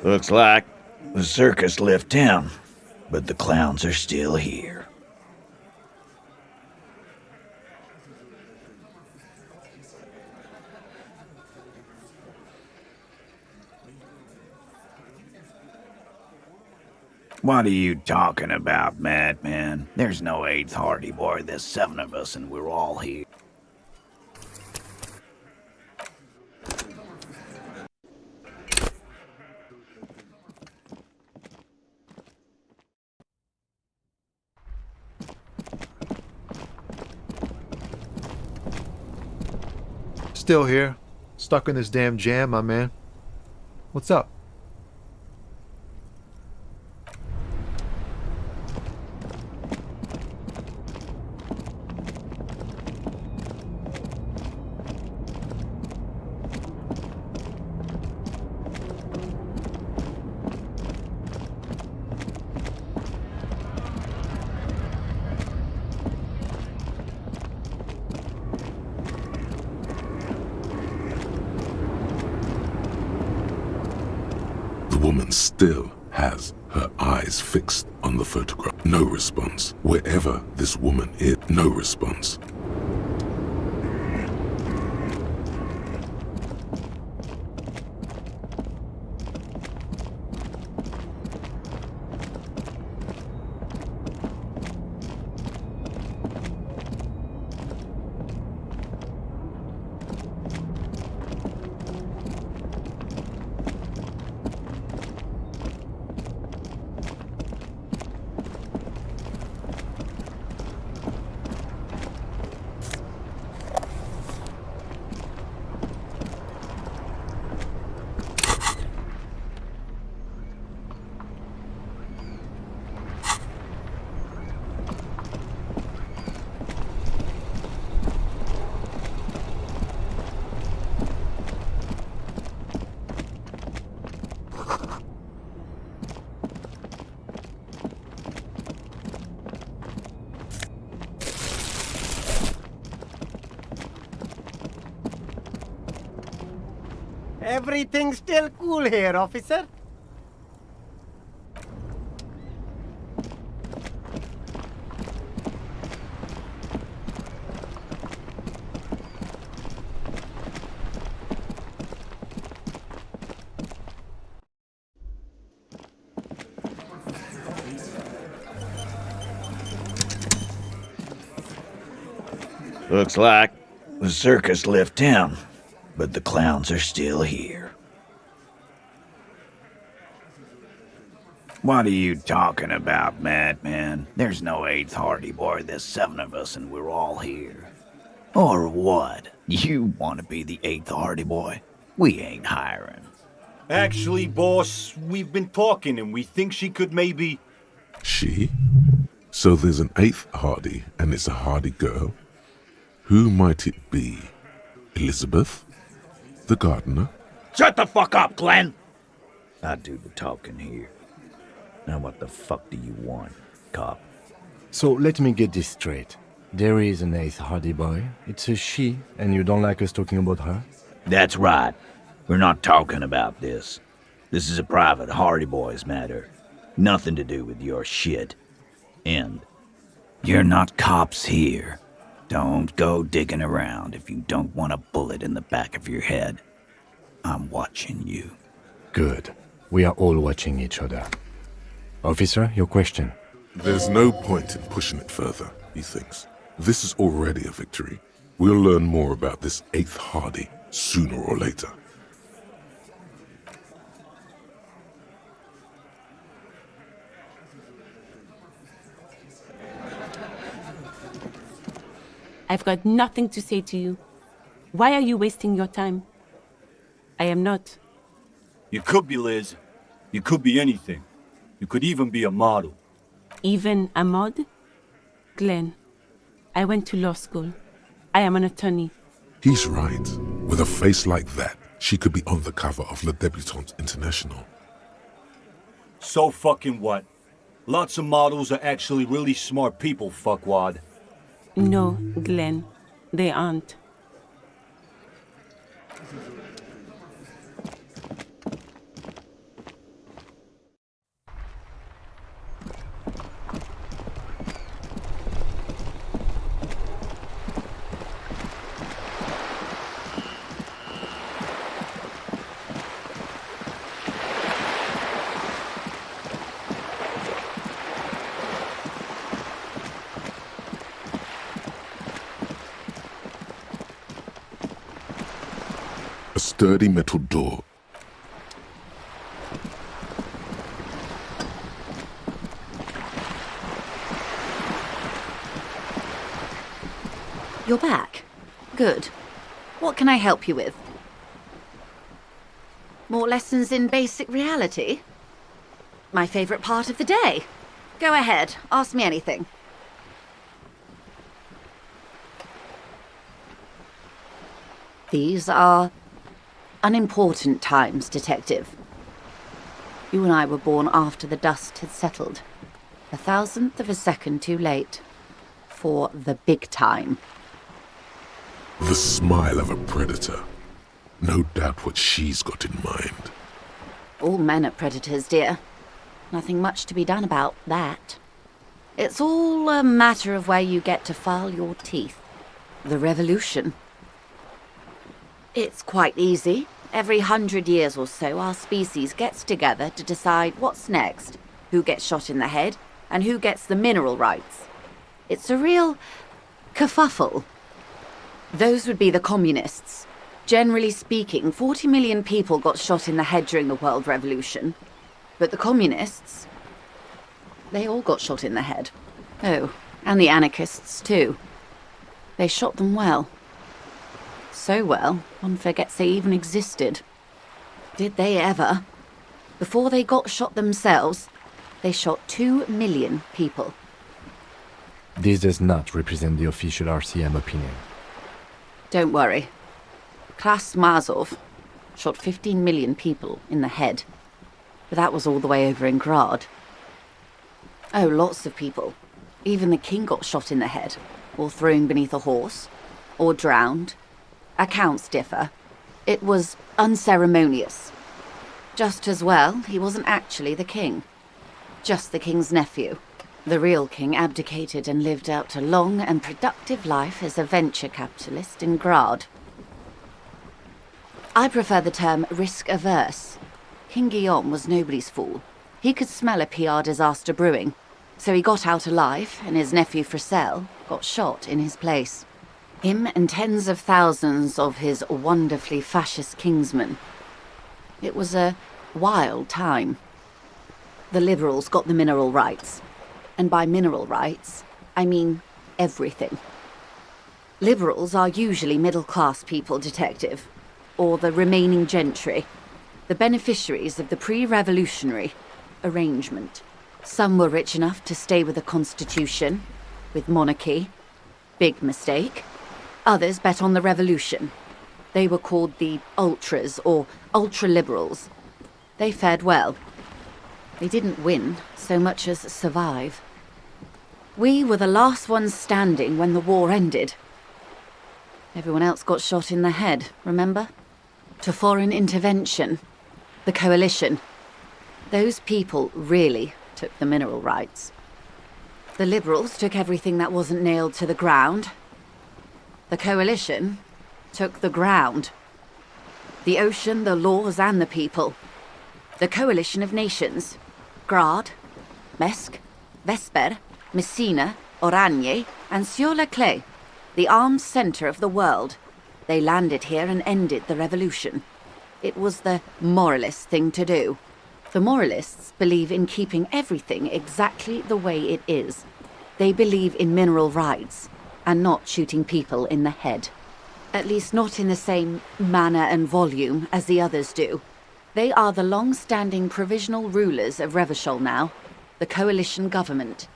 Looks like the circus left town, but the clowns are still here. What are you talking about, madman? There's no eighth Hardy Boy. There's 7 of us and we're all here. Still here. Stuck in this damn jam, my man. What's up? The woman still has her eyes fixed on the photograph. No response. Wherever this woman is, no response. Everything's still cool here, officer. Looks like the circus left town, but the clowns are still here. What are you talking about, madman? There's no eighth Hardy Boy. There's 7 of us and we're all here. Or what? You want to be the 8th Hardy Boy? We ain't hiring. Actually, boss, we've been talking and we think she could maybe... She? So there's an 8th Hardy, and it's a Hardy girl? Who might it be? Elizabeth? The gardener? Shut the fuck up, Glenn! I do the talking here. Now what the fuck do you want, cop? So let me get this straight. There is an 8th Hardy Boy. It's a she, and you don't like us talking about her? That's right. We're not talking about this. This is a private Hardy Boys matter. Nothing to do with your shit. And you're not cops here. Don't go digging around if you don't want a bullet in the back of your head. I'm watching you. Good. We are all watching each other. Officer, your question. There's no point in pushing it further, he thinks. This is already a victory. We'll learn more about this 8th Hardy sooner or later. I've got nothing to say to you. Why are you wasting your time? I am not. You could be Liz. You could be anything. You could even be a model. Even a mod? Glenn, I went to law school. I am an attorney. He's right. With a face like that, she could be on the cover of Le Debutante International. So fucking what? Lots of models are actually really smart people, fuckwad. No, Glenn, they aren't. A sturdy metal door. You're back. Good. What can I help you with? More lessons in basic reality? My favorite part of the day. Go ahead, ask me anything. These are unimportant times, Detective. You and I were born after the dust had settled. 1,000th of a second too late. For the big time. The smile of a predator. No doubt what she's got in mind. All men are predators, dear. Nothing much to be done about that. It's all a matter of where you get to file your teeth. The revolution. It's quite easy. Every 100 years or so, our species gets together to decide what's next, who gets shot in the head, and who gets the mineral rights. It's a real kerfuffle. Those would be the communists. Generally speaking, 40 million people got shot in the head during the World Revolution. But the communists, they all got shot in the head. Oh, and the anarchists too. They shot them well. So well, one forgets they even existed. Did they ever? Before they got shot themselves, they shot 2 million people. This does not represent the official RCM opinion. Don't worry. Klas Mazov shot 15 million people in the head. But that was all the way over in Grad. Oh, lots of people. Even the king got shot in the head, or thrown beneath a horse, or drowned. Accounts differ. It was unceremonious. Just as well, he wasn't actually the king. Just the king's nephew. The real king abdicated and lived out a long and productive life as a venture capitalist in Grad. I prefer the term risk-averse. King Guillaume was nobody's fool. He could smell a PR disaster brewing, so he got out alive, and his nephew Fricelle got shot in his place. Him and tens of thousands of his wonderfully fascist kingsmen. It was a wild time. The liberals got the mineral rights. And by mineral rights, I mean everything. Liberals are usually middle-class people, Detective, or the remaining gentry, the beneficiaries of the pre-revolutionary arrangement. Some were rich enough to stay with the Constitution, with monarchy. Big mistake. Others bet on the revolution. They were called the ultras, or ultra-liberals. They fared well. They didn't win so much as survive. We were the last ones standing when the war ended. Everyone else got shot in the head, remember? To foreign intervention. The coalition. Those people really took the mineral rights. The liberals took everything that wasn't nailed to the ground. The coalition took the ground. The ocean, the laws, and the people. The coalition of nations. Grad, Mesk, Vesper, Messina, Oranje, and Sur-la-Clay, the armed centre of the world. They landed here and ended the revolution. It was the moralist thing to do. The moralists believe in keeping everything exactly the way it is. They believe in mineral rights, and not shooting people in the head. At least not in the same manner and volume as the others do. They are the long-standing provisional rulers of Revachol now, the coalition government.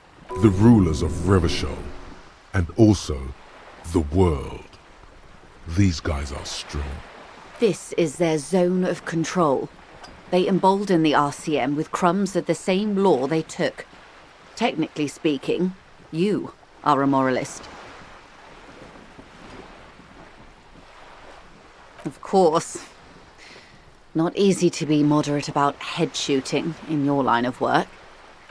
The rulers of Revachol, and also the world. These guys are strong. This is their zone of control. They embolden the RCM with crumbs of the same law they took. Technically speaking, you are a moralist. Of course. Not easy to be moderate about head shooting in your line of work.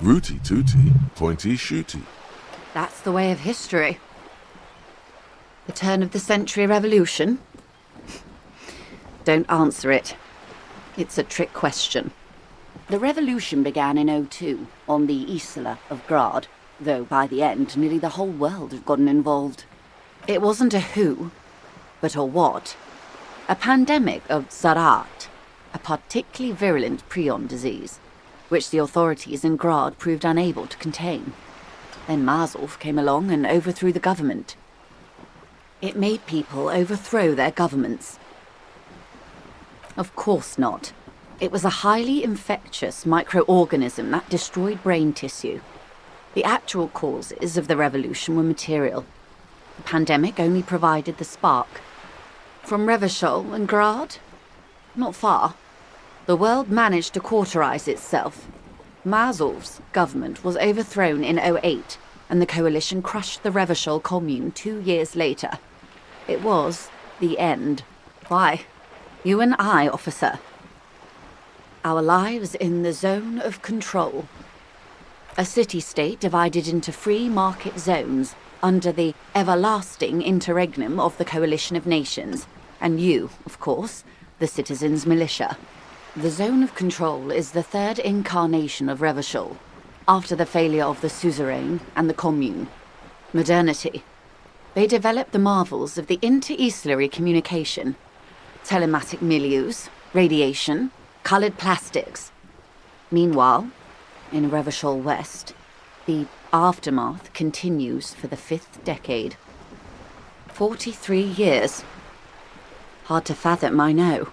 Rooty tooty, pointy shooty. That's the way of history. The turn of the century revolution? Don't answer it. It's a trick question. The revolution began in '02 on the Isla of Grad, though by the end nearly the whole world had gotten involved. It wasn't a who, but a what. A pandemic of Zarat, a particularly virulent prion disease, which the authorities in Grad proved unable to contain. Then Marzolf came along and overthrew the government. It made people overthrow their governments. Of course not. It was a highly infectious microorganism that destroyed brain tissue. The actual causes of the revolution were material. The pandemic only provided the spark. From Revachol and Grad? Not far. The world managed to cauterize itself. Marzolf's government was overthrown in '08, and the coalition crushed the Revachol commune 2 years later. It was the end. Why? You and I, officer. Our lives in the zone of control. A city-state divided into free market zones under the everlasting interregnum of the Coalition of Nations, and you, of course, the citizens' militia. The zone of control is the third incarnation of Revachol, after the failure of the suzerain and the commune. Modernity. They developed the marvels of the inter-eastlery communication, telematic milieus, radiation, coloured plastics. Meanwhile, in Revachol West, the aftermath continues for the 5th decade. 43 years. Hard to fathom, I know.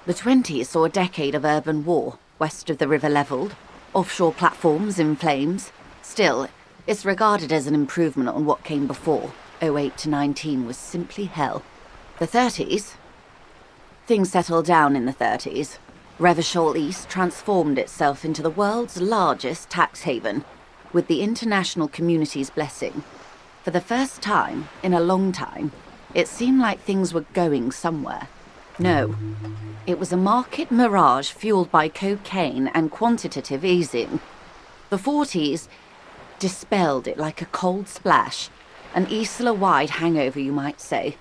The 20s saw a decade of urban war, west of the river levelled, offshore platforms in flames. Still, it's regarded as an improvement on what came before. '08 to '19 was simply hell. The 30s? Things settled down in the 30s. Revachol East transformed itself into the world's largest tax haven, with the international community's blessing. For the first time in a long time, it seemed like things were going somewhere. No, it was a market mirage fueled by cocaine and quantitative easing. The 40s dispelled it like a cold splash, an Isla-wide hangover, you might say.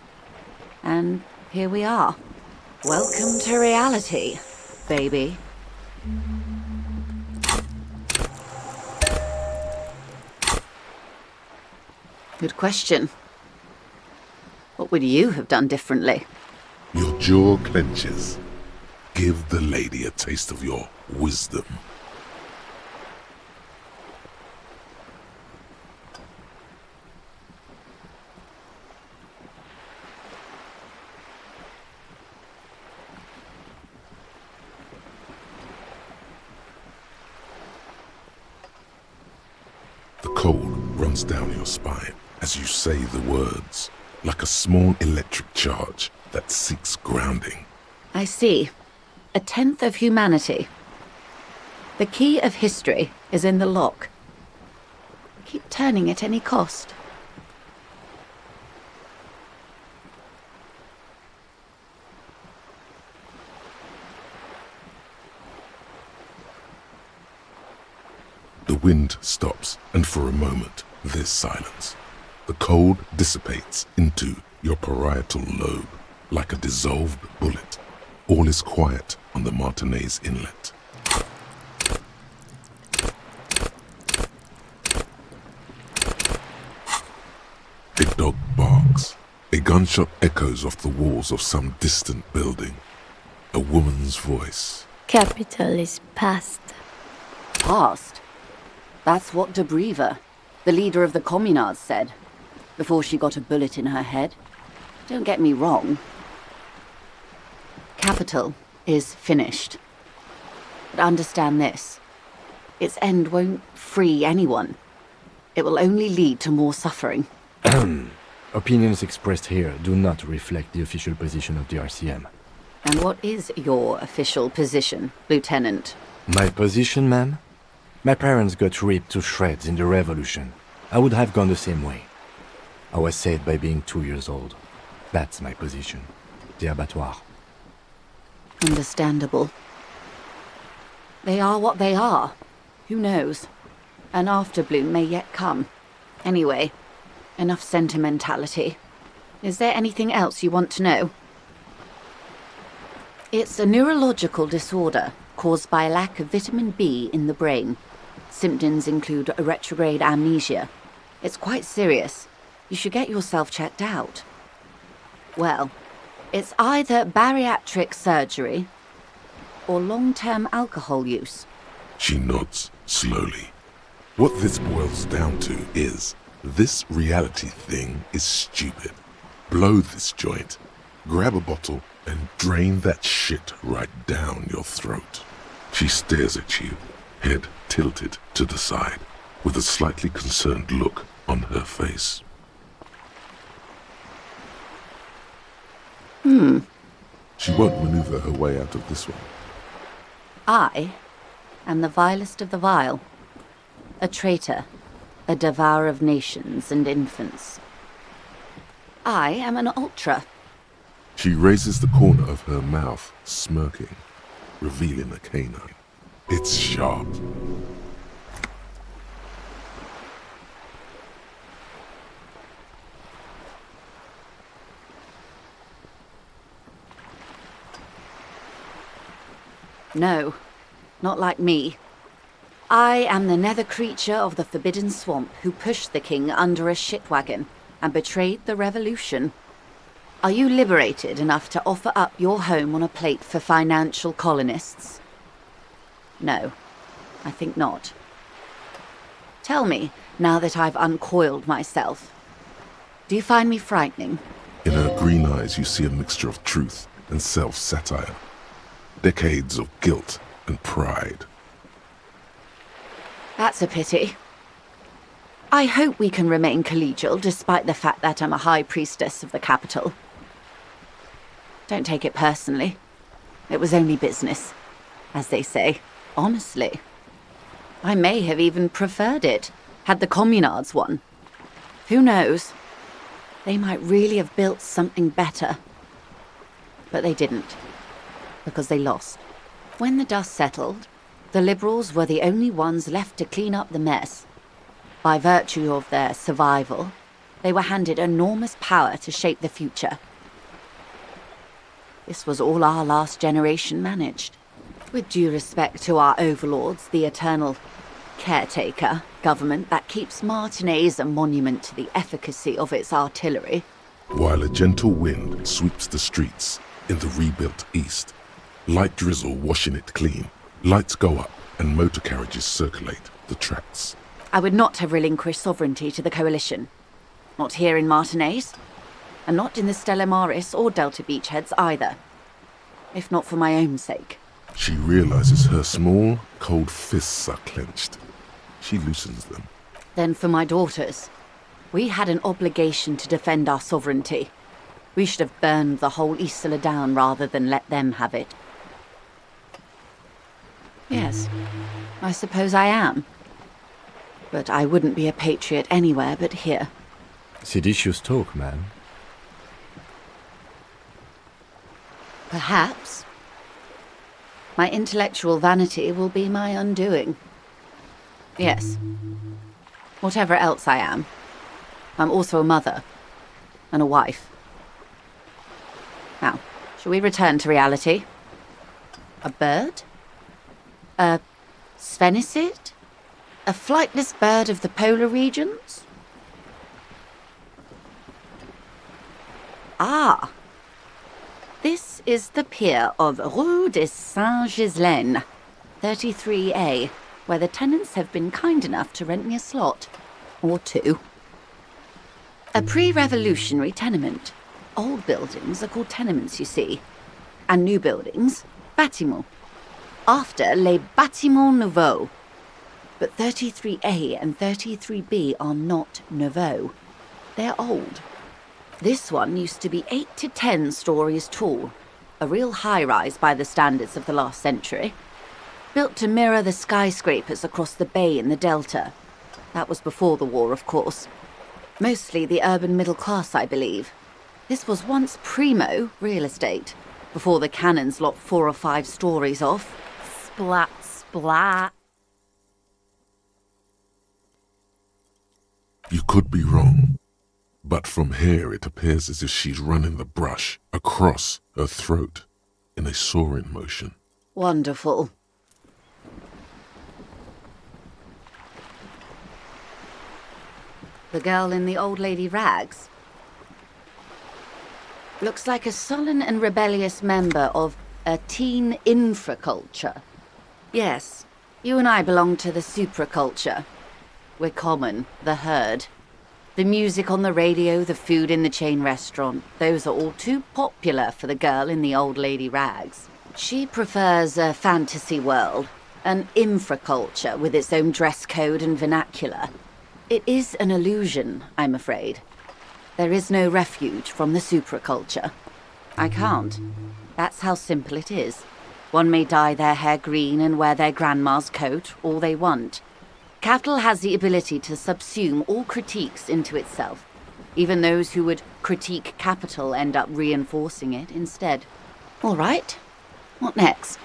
And here we are. Welcome to reality, baby. Good question. What would you have done differently? Your jaw clenches. Give the lady a taste of your wisdom. The cold runs down your spine as you say the words, like a small electric charge that seeks grounding. I see. A tenth of humanity. The key of history is in the lock. Keep turning at any cost. The wind stops, and for a moment, there's silence. The cold dissipates into your parietal lobe, like a dissolved bullet. All is quiet on the Martinez Inlet. A dog barks. A gunshot echoes off the walls of some distant building. A woman's voice. Capital is past. Past? That's what de Briever, the leader of the Communards, said, before she got a bullet in her head. Don't get me wrong. Capital is finished. But understand this. Its end won't free anyone. It will only lead to more suffering. Opinions expressed here do not reflect the official position of the RCM. And what is your official position, Lieutenant? My position, ma'am? My parents got ripped to shreds in the revolution. I would have gone the same way. I was saved by being 2 years old. That's my position. The abattoir. Understandable. They are what they are. Who knows? An afterbloom may yet come. Anyway, enough sentimentality. Is there anything else you want to know? It's a neurological disorder caused by a lack of vitamin B in the brain. Symptoms include a retrograde amnesia. It's quite serious. You should get yourself checked out. Well, It's either bariatric surgery or long-term alcohol use. She nods slowly. What this boils down to is, this reality thing is stupid. Blow this joint, grab a bottle, and drain that shit right down your throat. She stares at you, head tilted to the side, with a slightly concerned look on her face. She won't maneuver her way out of this one. I am the vilest of the vile. A traitor, a devourer of nations and infants. I am an ultra. She raises the corner of her mouth, smirking, revealing a canine. It's sharp. No, not like me. I am the nether creature of the Forbidden Swamp who pushed the king under a shit wagon and betrayed the revolution. Are you liberated enough to offer up your home on a plate for financial colonists? No, I think not. Tell me, now that I've uncoiled myself, do you find me frightening? In her green eyes, you see a mixture of truth and self-satire. Decades of guilt and pride. That's a pity. I hope we can remain collegial despite the fact that I'm a high priestess of the capital. Don't take it personally. It was only business, as they say. Honestly. I may have even preferred it, had the communards won. Who knows? They might really have built something better. But they didn't, because they lost. When the dust settled, the Liberals were the only ones left to clean up the mess. By virtue of their survival, they were handed enormous power to shape the future. This was all our last generation managed. With due respect to our overlords, the eternal caretaker government that keeps Martinez a monument to the efficacy of its artillery. While a gentle wind sweeps the streets in the rebuilt east, light drizzle washing it clean, lights go up and motor carriages circulate the tracks. I would not have relinquished sovereignty to the coalition. Not here in Martinez, and not in the Stella Maris or Delta Beachheads either. If not for my own sake. She realizes her small, cold fists are clenched. She loosens them. Then for my daughters. We had an obligation to defend our sovereignty. We should have burned the whole Isola down rather than let them have it. Yes, I suppose I am. But I wouldn't be a patriot anywhere but here. Seditious talk, man. Perhaps. My intellectual vanity will be my undoing. Yes. Whatever else I am, I'm also a mother and a wife. Now, shall we return to reality? A bird? A sphenicid? A flightless bird of the polar regions? Ah! This is the pier of Rue de Saint-Ghislain, 33A, where the tenants have been kind enough to rent me a slot. Or two. A pre-revolutionary tenement. Old buildings are called tenements, you see. And new buildings, bâtiments. After les bâtiments nouveaux. But 33A and 33B are not nouveaux. They're old. This one used to be 8 to 10 stories tall, a real high-rise by the standards of the last century. Built to mirror the skyscrapers across the bay in the Delta. That was before the war, of course. Mostly the urban middle class, I believe. This was once primo real estate, before the cannons lopped 4 or 5 stories off. Splat, splat. You could be wrong. But from here it appears as if she's running the brush across her throat in a soaring motion. Wonderful. The girl in the old lady rags? Looks like a sullen and rebellious member of a teen infraculture. Yes, you and I belong to the supraculture. We're common, the herd. The music on the radio, the food in the chain restaurant, those are all too popular for the girl in the old lady rags. She prefers a fantasy world, an infraculture with its own dress code and vernacular. It is an illusion, I'm afraid. There is no refuge from the supraculture. I can't. That's how simple it is. One may dye their hair green and wear their grandma's coat all they want. Capital has the ability to subsume all critiques into itself. Even those who would critique capital end up reinforcing it instead. All right. What next?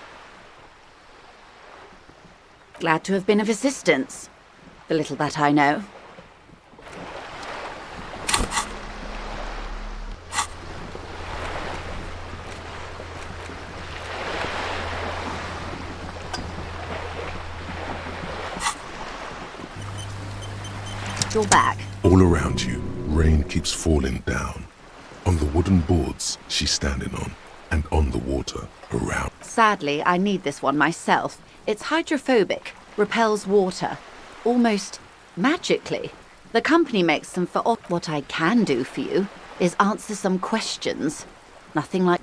Glad to have been of assistance. The little that I know. You're back. All around you, rain keeps falling down. On the wooden boards she's standing on, and on the water around. Sadly, I need this one myself. It's hydrophobic, repels water, almost magically. The company makes them for what I can do for you is answer some questions. Nothing like...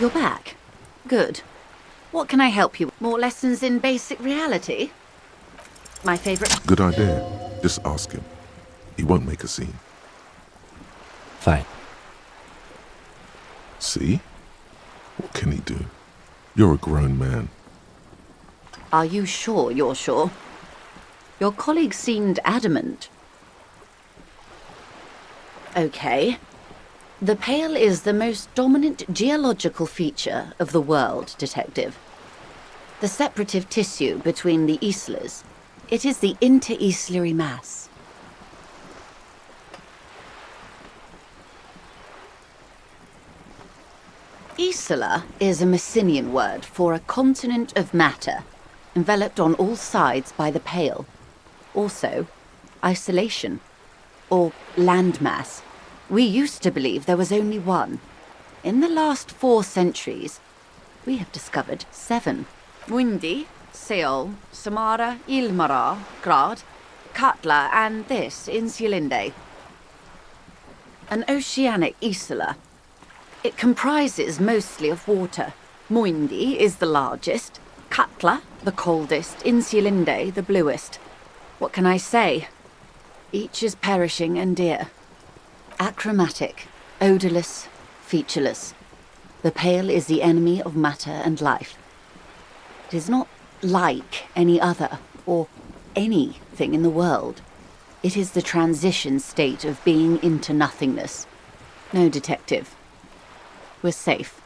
You're back. Good. What can I help you? More lessons in basic reality? My favorite... Good idea. Just ask him. He won't make a scene. Fine. See? What can he do? You're a grown man. Are you sure you're sure? Your colleague seemed adamant. Okay. The Pale is the most dominant geological feature of the world, Detective. The separative tissue between the islas. It is the inter-islary mass. Isla is a Messinian word for a continent of matter, enveloped on all sides by the Pale. Also, isolation, or landmass. We used to believe there was only one. In the last 4 centuries, we have discovered 7. Mundi, Seol, Samara, Ilmara, Grad, Katla, and this, Insulinde. An oceanic isla. It comprises mostly of water. Muindi is the largest, Katla the coldest, Insulinde the bluest. What can I say? Each is perishing and dear. Achromatic, odorless, featureless. The Pale is the enemy of matter and life. It is not like any other, or anything in the world. It is the transition state of being into nothingness. No, Detective. We're safe.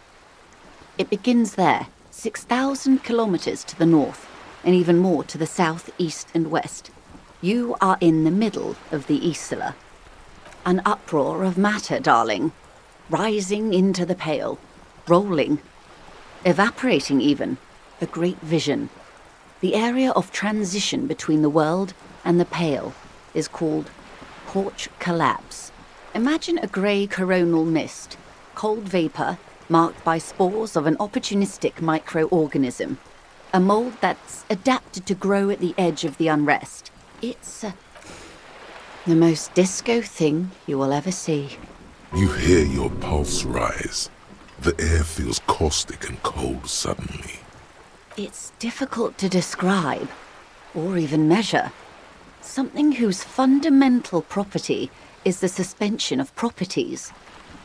It begins there, 6,000 kilometers to the north, and even more to the south, east, and west. You are in the middle of the Isla. An uproar of matter, darling. Rising into the Pale. Rolling. Evaporating even. A great vision. The area of transition between the world and the Pale is called porch collapse. Imagine a grey coronal mist. Cold vapour marked by spores of an opportunistic microorganism. A mould that's adapted to grow at the edge of the unrest. It's the most disco thing you will ever see. You hear your pulse rise. The air feels caustic and cold suddenly. It's difficult to describe, or even measure. Something whose fundamental property is the suspension of properties.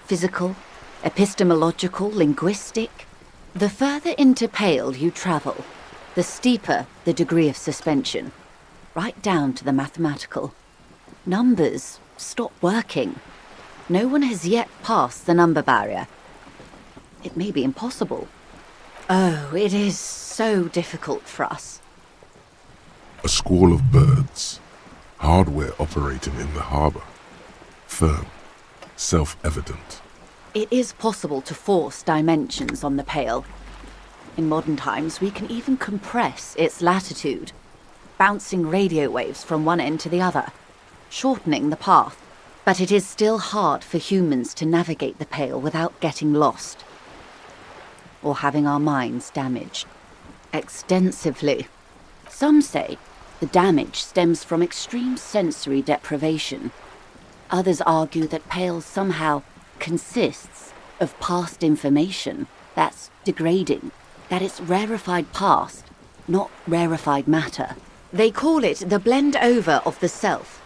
Physical, epistemological, linguistic. The further into Pale you travel, the steeper the degree of suspension. Right down to the mathematical. Numbers stop working. No one has yet passed the number barrier. It may be impossible. Oh, it is so difficult for us. A squall of birds. Hardware operating in the harbour. Firm. Self-evident. It is possible to force dimensions on the Pale. In modern times, we can even compress its latitude, bouncing radio waves from one end to the other. shortening the path. But it is still hard for humans to navigate the Pale without getting lost. Or having our minds damaged. Extensively. Some say the damage stems from extreme sensory deprivation. Others argue that Pale somehow consists of past information that's degrading, that it's rarefied past, not rarefied matter. They call it the blend over of the self.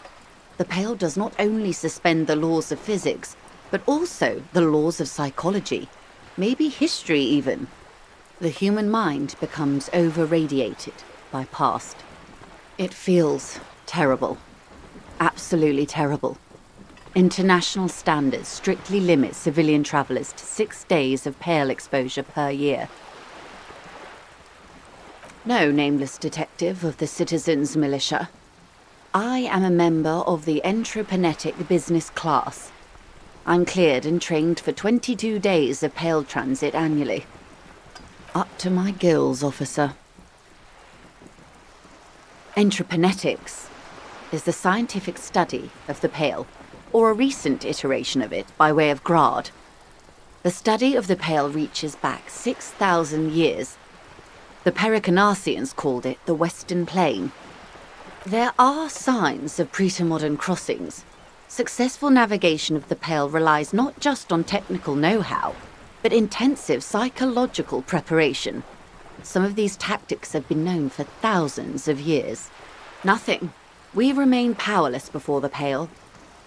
The Pale does not only suspend the laws of physics, but also the laws of psychology, maybe history even. The human mind becomes over-radiated by past. It feels terrible. Absolutely terrible. International standards strictly limit civilian travelers to 6 days of Pale exposure per year. No, nameless detective of the Citizens Militia. I am a member of the Entreprenetic Business Class. I'm cleared and trained for 22 days of Pale transit annually. Up to my gills, officer. Entreprenetics is the scientific study of the Pale, or a recent iteration of it by way of grad. The study of the Pale reaches back 6,000 years. The Pericarnassians called it the Western Plain. There are signs of pre-modern crossings. Successful navigation of the Pale relies not just on technical know-how, but intensive psychological preparation. Some of these tactics have been known for thousands of years. Nothing. We remain powerless before the Pale.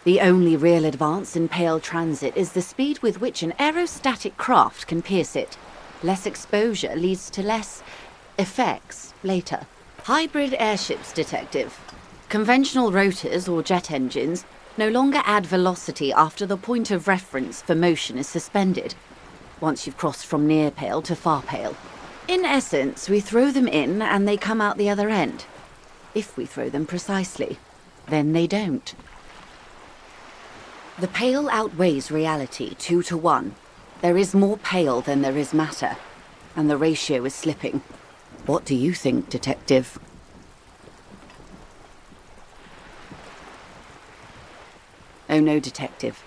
The only real advance in Pale transit is the speed with which an aerostatic craft can pierce it. Less exposure leads to less effects later. Hybrid airships, detective. Conventional rotors or jet engines no longer add velocity after the point of reference for motion is suspended, once you've crossed from near Pale to far Pale. In essence, we throw them in and they come out the other end. If we throw them precisely, then they don't. The Pale outweighs reality 2 to 1. There is more Pale than there is matter, and the ratio is slipping. What do you think, detective? Oh no, detective.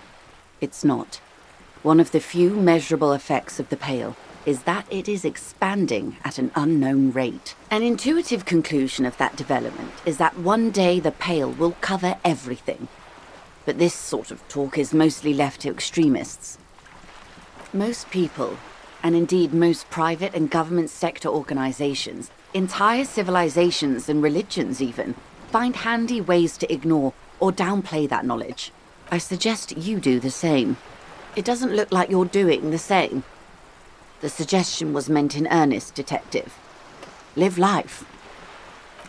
It's not. One of the few measurable effects of the Pale is that it is expanding at an unknown rate. An intuitive conclusion of that development is that one day the Pale will cover everything. But this sort of talk is mostly left to extremists. Most people, and indeed most private and government sector organizations, entire civilizations and religions even, find handy ways to ignore or downplay that knowledge. I suggest you do the same. It doesn't look like you're doing the same. The suggestion was meant in earnest, detective. Live life.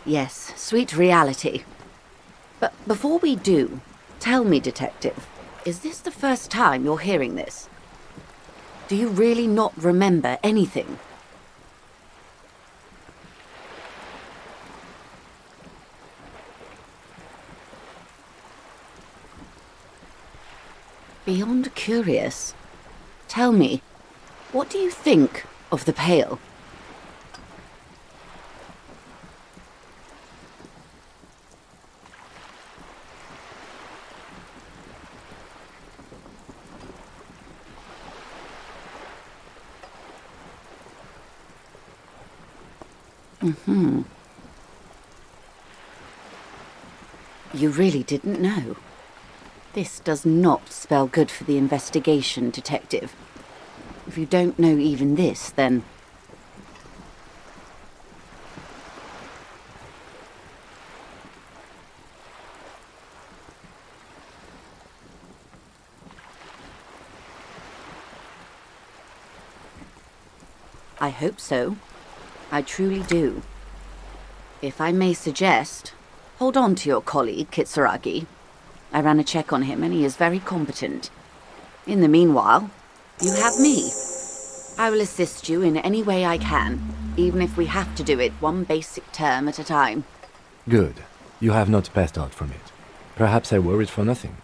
Yes, sweet reality. But before we do, tell me, detective, is this the first time you're hearing this? Do you really not remember anything? Beyond curious. Tell me, what do you think of the Pale? You really didn't know. This does not spell good for the investigation, detective. If you don't know even this, then... I hope so. I truly do. If I may suggest, hold on to your colleague, Kitsuragi. I ran a check on him and he is very competent. In the meanwhile, you have me. I will assist you in any way I can, even if we have to do it one basic term at a time. Good. You have not passed out from it. Perhaps I worried for nothing.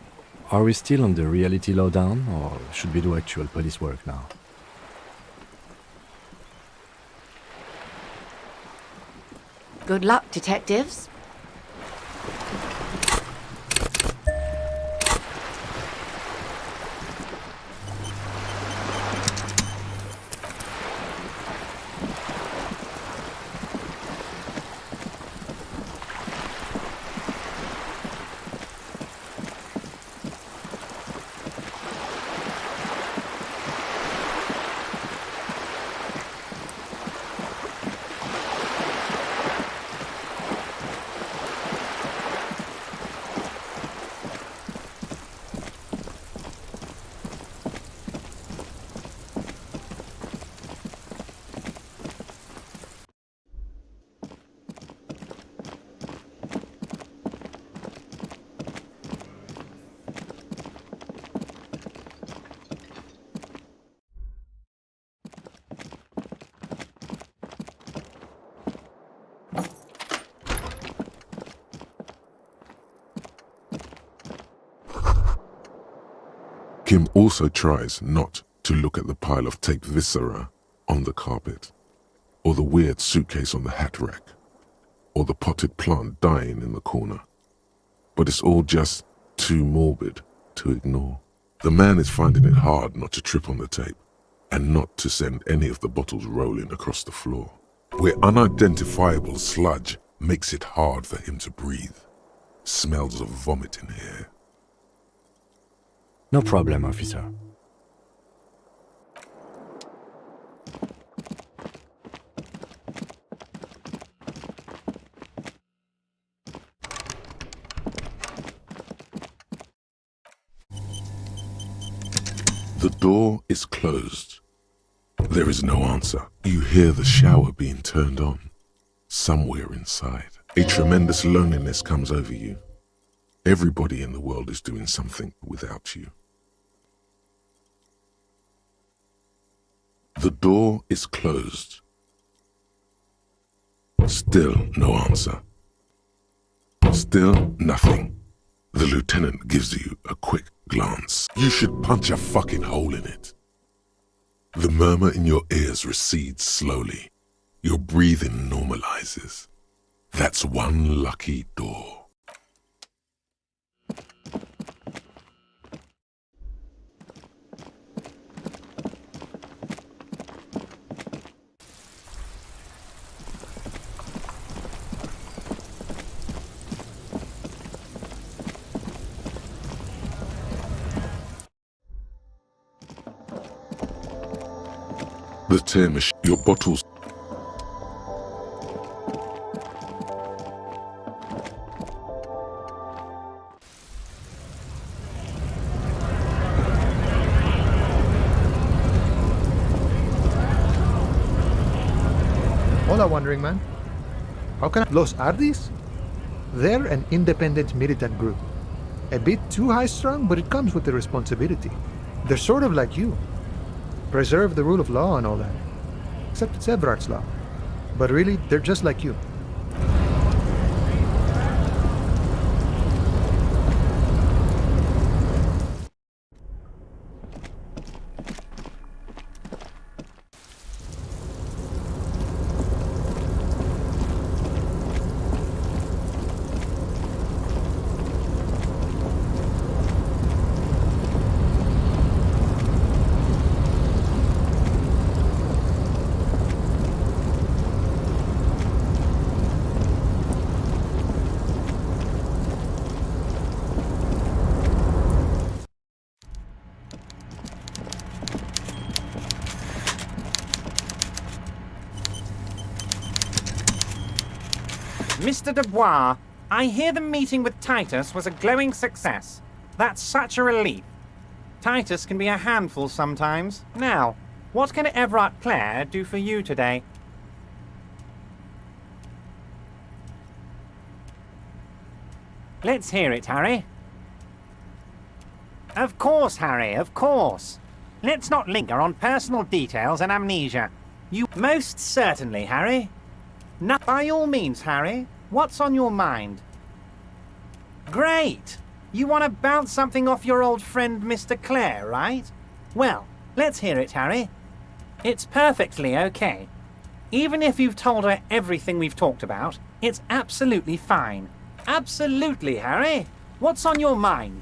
Are we still on the reality lowdown, or should we do actual police work now? Good luck, detectives. Kim also tries not to look at the pile of taped viscera on the carpet, or the weird suitcase on the hat rack, or the potted plant dying in the corner. But it's all just too morbid to ignore. The man is finding it hard not to trip on the tape, and not to send any of the bottles rolling across the floor, where unidentifiable sludge makes it hard for him to breathe. Smells of vomit in here. No problem, officer. The door is closed. There is no answer. You hear the shower being turned on. Somewhere inside, a tremendous loneliness comes over you. Everybody in the world is doing something without you. The door is closed. Still no answer. Still nothing. The lieutenant gives you a quick glance. You should punch a fucking hole in it. The murmur in your ears recedes slowly. Your breathing normalizes. That's one lucky door. The tear machine, your bottles. Hola, Wandering Man. How can I... Los Ardis? They're an independent militant group. A bit too high-strung, but it comes with the responsibility. They're sort of like you. Preserve the rule of law and all that. Except it's Everard's law. But really, they're just like you. Mr. Dubois, I hear the meeting with Titus was a glowing success. That's such a relief. Titus can be a handful sometimes. Now, what can Everard Clare do for you today? Let's hear it, Harry. Of course, Harry, of course. Let's not linger on personal details and amnesia. You most certainly, Harry. By all means, Harry. What's on your mind? Great! You want to bounce something off your old friend Mr. Clare, right? Well, let's hear it, Harry. It's perfectly okay. Even if you've told her everything we've talked about, it's absolutely fine. Absolutely, Harry. What's on your mind?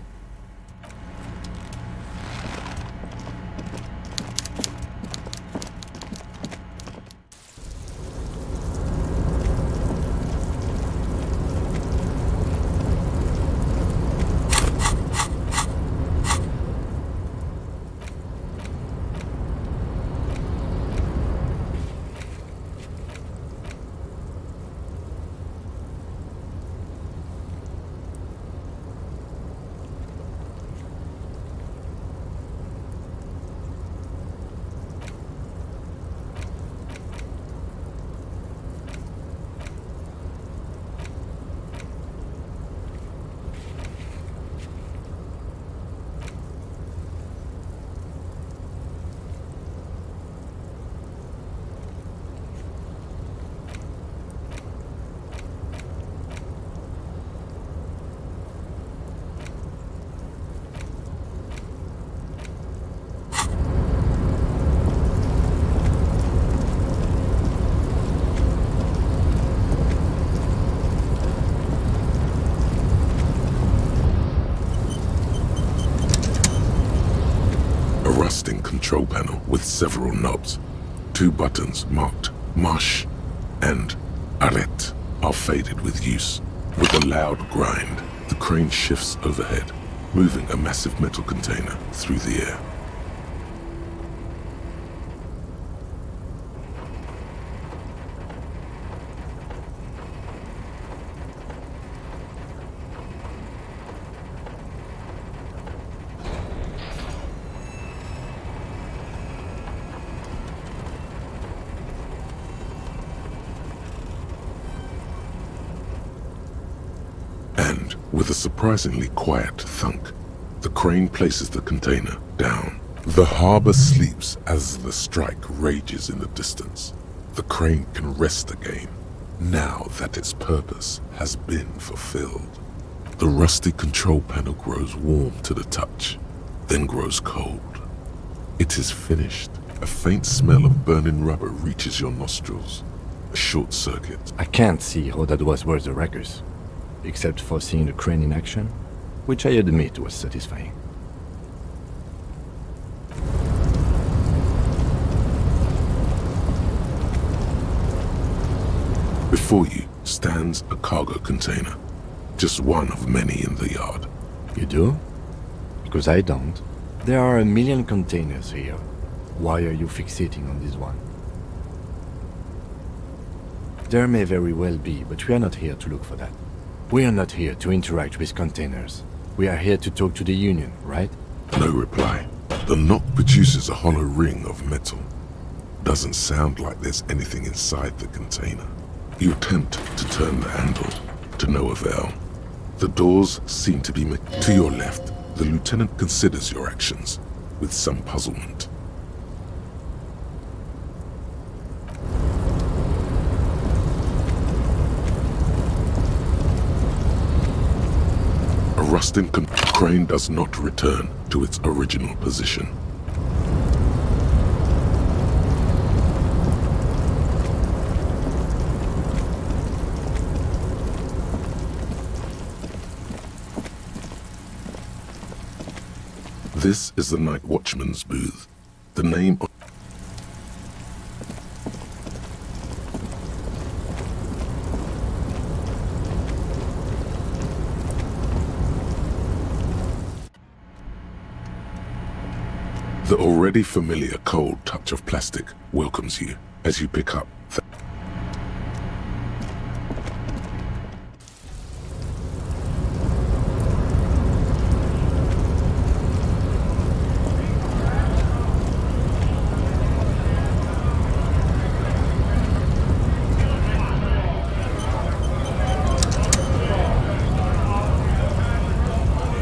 control panel with several knobs. 2 buttons marked Marche and Arrête are faded with use. With a loud grind, the crane shifts overhead, moving a massive metal container through the air. And with a surprisingly quiet thunk, the crane places the container down. The harbor sleeps as the strike rages in the distance. The crane can rest again, now that its purpose has been fulfilled. The rusty control panel grows warm to the touch, then grows cold. It is finished. A faint smell of burning rubber reaches your nostrils. A short circuit. I can't see how that was worth the wreckers, except for seeing the crane in action, which I admit was satisfying. Before you stands a cargo container, just one of many in the yard. You do? Because I don't. There are a million containers here. Why are you fixating on this one? There may very well be, but we are not here to look for that. We are not here to interact with containers. We are here to talk to the Union, right? No reply. The knock produces a hollow ring of metal. Doesn't sound like there's anything inside the container. You attempt to turn the handle, to no avail. The doors seem to be to your left. The lieutenant considers your actions with some puzzlement. A rusting crane does not return to its original position. This is the night watchman's booth. The name of the already familiar cold touch of plastic welcomes you as you pick up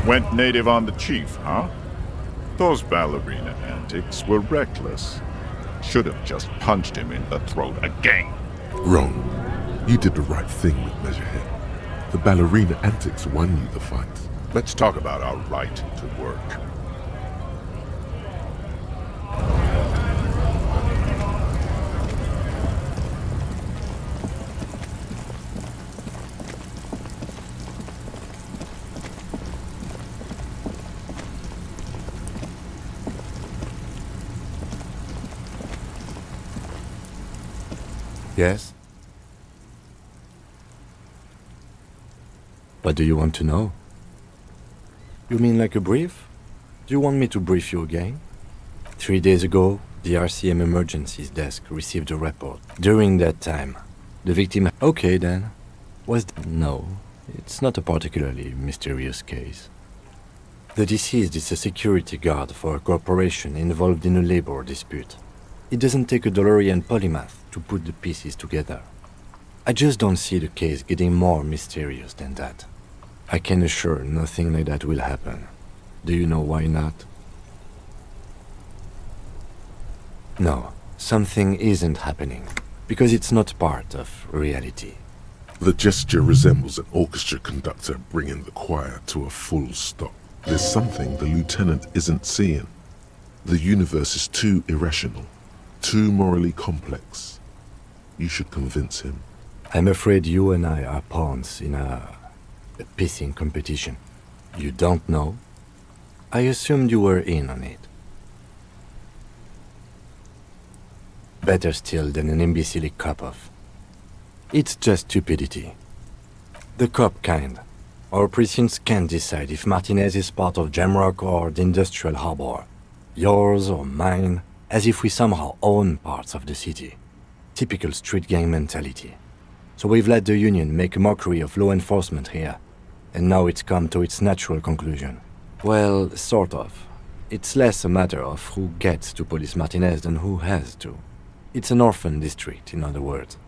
Went native on the chief, huh? Those ballerina antics were reckless. Should have just punched him in the throat again. Wrong. You did the right thing with Measurehead. The ballerina antics won you the fight. Let's talk about our right to work. Yes? What do you want to know? You mean like a brief? Do you want me to brief you again? 3 days ago, the RCM Emergencies Desk received a report. During that time, the victim... Okay then. Was... No, it's not a particularly mysterious case. The deceased is a security guard for a corporation involved in a labor dispute. It doesn't take a DeLorean polymath to put the pieces together. I just don't see the case getting more mysterious than that. I can assure nothing like that will happen. Do you know why not? No, something isn't happening, because it's not part of reality. The gesture resembles an orchestra conductor bringing the choir to a full stop. There's something the lieutenant isn't seeing. The universe is too irrational, too morally complex. You should convince him. I'm afraid you and I are pawns in a pissing competition. You don't know? I assumed you were in on it. Better still than an imbecilic cop-off. It's just stupidity. The cop kind. Our precincts can't decide if Martinez is part of Jamrock or the Industrial Harbor. Yours or mine, as if we somehow own parts of the city. Typical street gang mentality. So we've let the Union make a mockery of law enforcement here. And now it's come to its natural conclusion. Well, sort of. It's less a matter of who gets to police Martinez than who has to. It's an orphan district, in other words.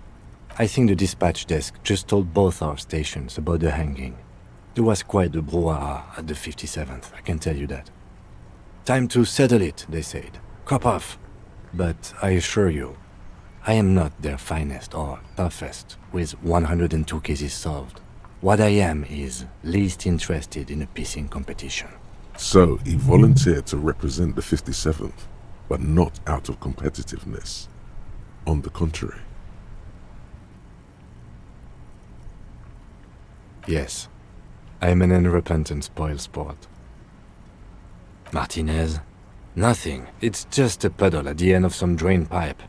I think the dispatch desk just told both our stations about the hanging. There was quite the brouhaha at the 57th, I can tell you that. Time to settle it, they said. Cop off. But I assure you, I am not their finest or toughest, with 102 cases solved. What I am is least interested in a pissing competition. So he volunteered to represent the 57th, but not out of competitiveness. On the contrary. Yes, I am an unrepentant spoilsport. Martinez? Nothing. It's just a puddle at the end of some drain pipe.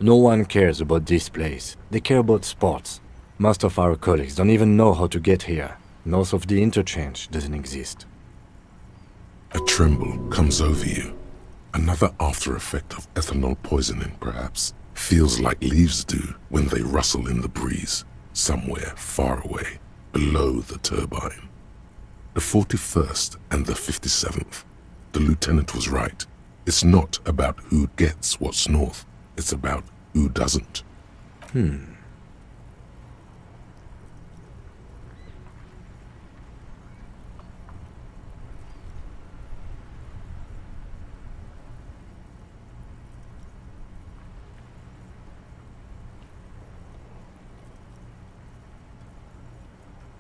No one cares about this place. They care about sports. Most of our colleagues don't even know how to get here. North of the interchange doesn't exist. A tremble comes over you. Another after effect of ethanol poisoning, perhaps. Feels like leaves do when they rustle in the breeze, somewhere far away, below the turbine. The 41st and the 57th. The lieutenant was right. It's not about who gets what's north. It's about who doesn't.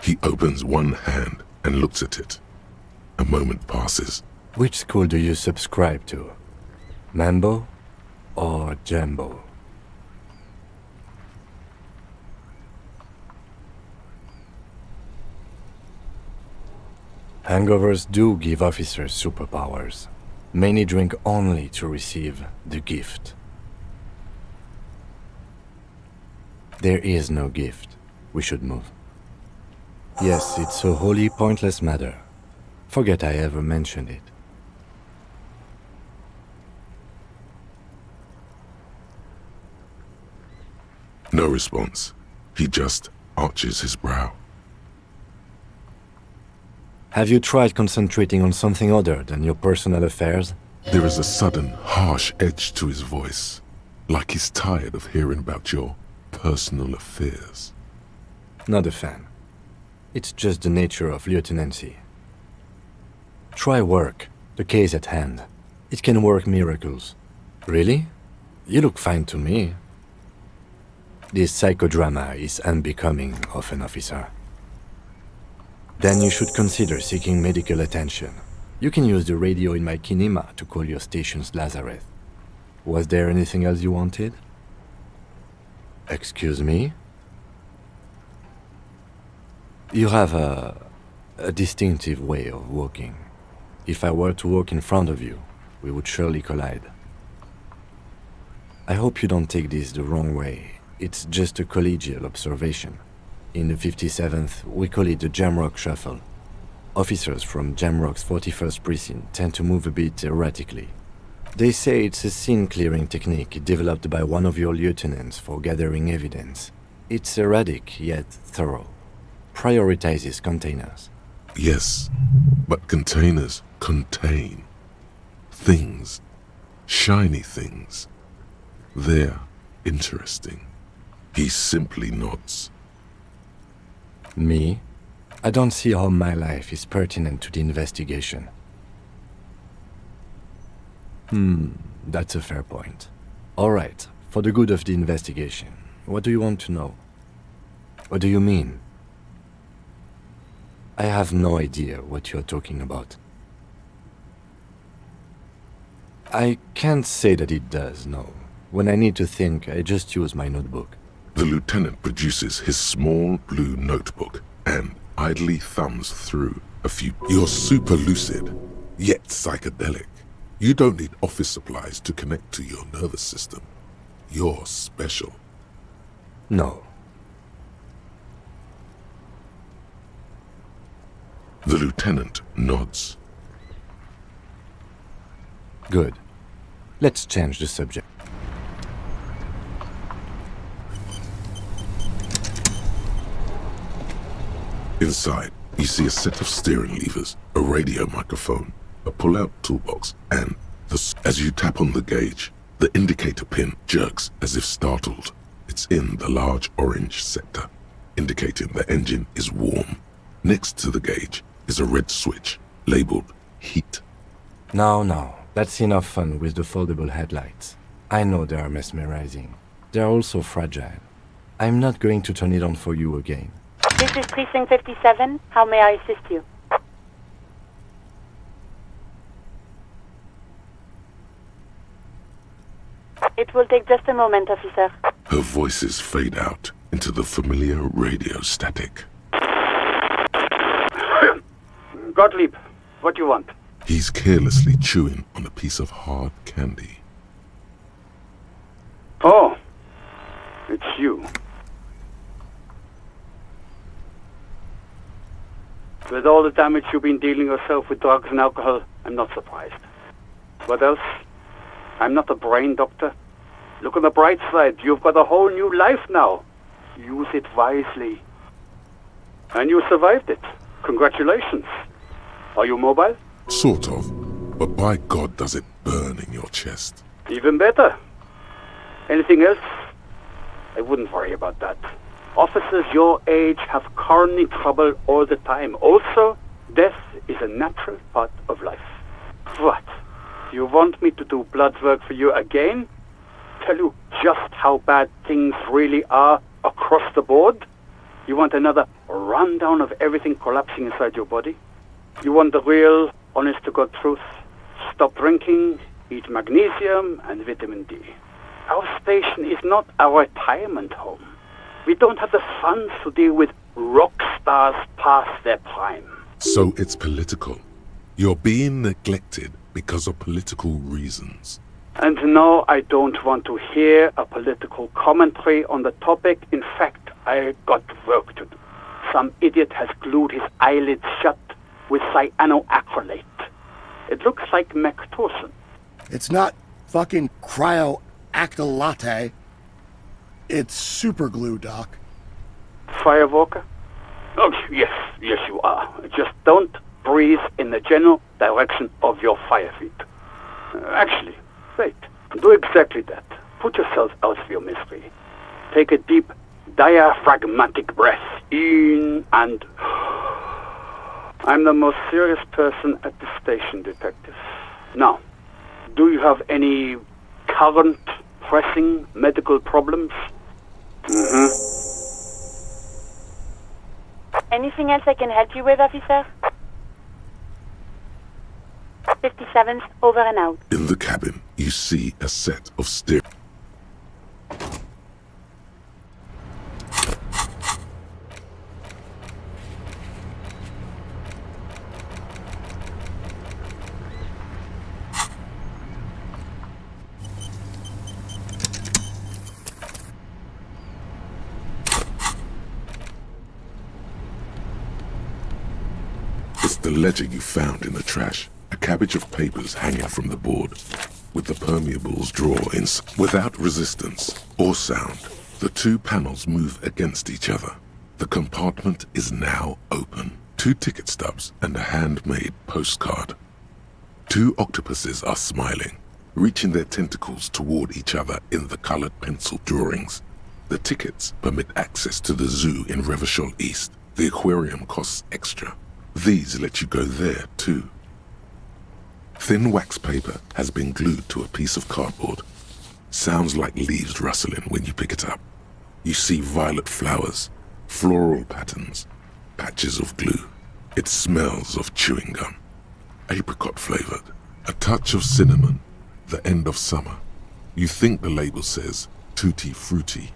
He opens one hand and looks at it. A moment passes. Which school do you subscribe to? Mambo or Jambo? Hangovers do give officers superpowers. Many drink only to receive the gift. There is no gift. We should move. Yes, it's a wholly pointless matter. Forget I ever mentioned it. No response. He just arches his brow. Have you tried concentrating on something other than your personal affairs? There is a sudden, harsh edge to his voice, like he's tired of hearing about your personal affairs. Not a fan. It's just the nature of lieutenancy. Try work, the case at hand. It can work miracles. Really? You look fine to me. This psychodrama is unbecoming of an officer. Then you should consider seeking medical attention. You can use the radio in my kinema to call your station's Lazareth. Was there anything else you wanted? Excuse me? You have a distinctive way of walking. If I were to walk in front of you, we would surely collide. I hope you don't take this the wrong way. It's just a collegial observation. In the 57th, we call it the Jamrock Shuffle. Officers from Jamrock's 41st Precinct tend to move a bit erratically. They say it's a scene-clearing technique developed by one of your lieutenants for gathering evidence. It's erratic, yet thorough. Prioritizes containers. Yes, but containers contain things, shiny things. They're interesting. He simply nods. Me? I don't see how my life is pertinent to the investigation. That's a fair point. All right, for the good of the investigation, what do you want to know? What do you mean? I have no idea what you're talking about. I can't say that it does, no. When I need to think, I just use my notebook. The lieutenant produces his small blue notebook and idly thumbs through a few. You're super lucid, yet psychedelic. You don't need office supplies to connect to your nervous system. you're special. No. The lieutenant nods. Good. Let's change the subject. Inside, you see a set of steering levers, a radio microphone, a pull-out toolbox, and as you tap on the gauge, the indicator pin jerks as if startled. It's in the large orange sector, indicating the engine is warm. Next to the gauge is a red switch labeled heat. Now, that's enough fun with the foldable headlights. I know they are mesmerizing. They're also fragile. I'm not going to turn it on for you again. This is Precinct 57. How may I assist you? It will take just a moment, officer. Her voices fade out into the familiar radio static. Gottlieb, what do you want? He's carelessly chewing on a piece of hard candy. Oh, it's you. With all the damage you've been dealing yourself with drugs and alcohol, I'm not surprised. What else? I'm not a brain doctor. Look on the bright side. You've got a whole new life now. Use it wisely. And you survived it. Congratulations. Are you mobile? Sort of, but by God does it burn in your chest. Even better. Anything else? I wouldn't worry about that. Officers your age have coronary trouble all the time. Also, death is a natural part of life. What? You want me to do blood work for you again? Tell you just how bad things really are across the board? You want another rundown of everything collapsing inside your body? You want the real, honest-to-God truth? Stop drinking, eat magnesium and vitamin D. Our station is not a retirement home. We don't have the funds to deal with rock stars past their prime. So it's political. You're being neglected because of political reasons. And no, I don't want to hear a political commentary on the topic. In fact, I got work to do. Some idiot has glued his eyelids shut with cyanoacrylate. It looks like Mactorson. It's not fucking cryoacrylate. It's super glue, Doc. Firewalker? Oh, yes, you are. Just don't breathe in the general direction of your fire feet. Actually, wait. Do exactly that. Put yourself out of your misery. Take a deep, diaphragmatic breath in and... I'm the most serious person at the station, detective. Now, do you have any current, pressing medical problems? Anything else I can help you with, officer? 57's over and out. In the cabin, you see a set of steering. It's the ledger you found in the trash. A cabbage of papers hanging from the board, with the permeables drawings. Without resistance or sound, the two panels move against each other. The compartment is now open. 2 ticket stubs and a handmade postcard. 2 octopuses are smiling, reaching their tentacles toward each other in the colored pencil drawings. The tickets permit access to the zoo in Revachol East. The aquarium costs extra. These let you go there too. Thin wax paper has been glued to a piece of cardboard. Sounds like leaves rustling when you pick it up. You see violet flowers, floral patterns, patches of glue. It smells of chewing gum, apricot flavored, a touch of cinnamon, the end of summer. You think the label says Tutti Frutti.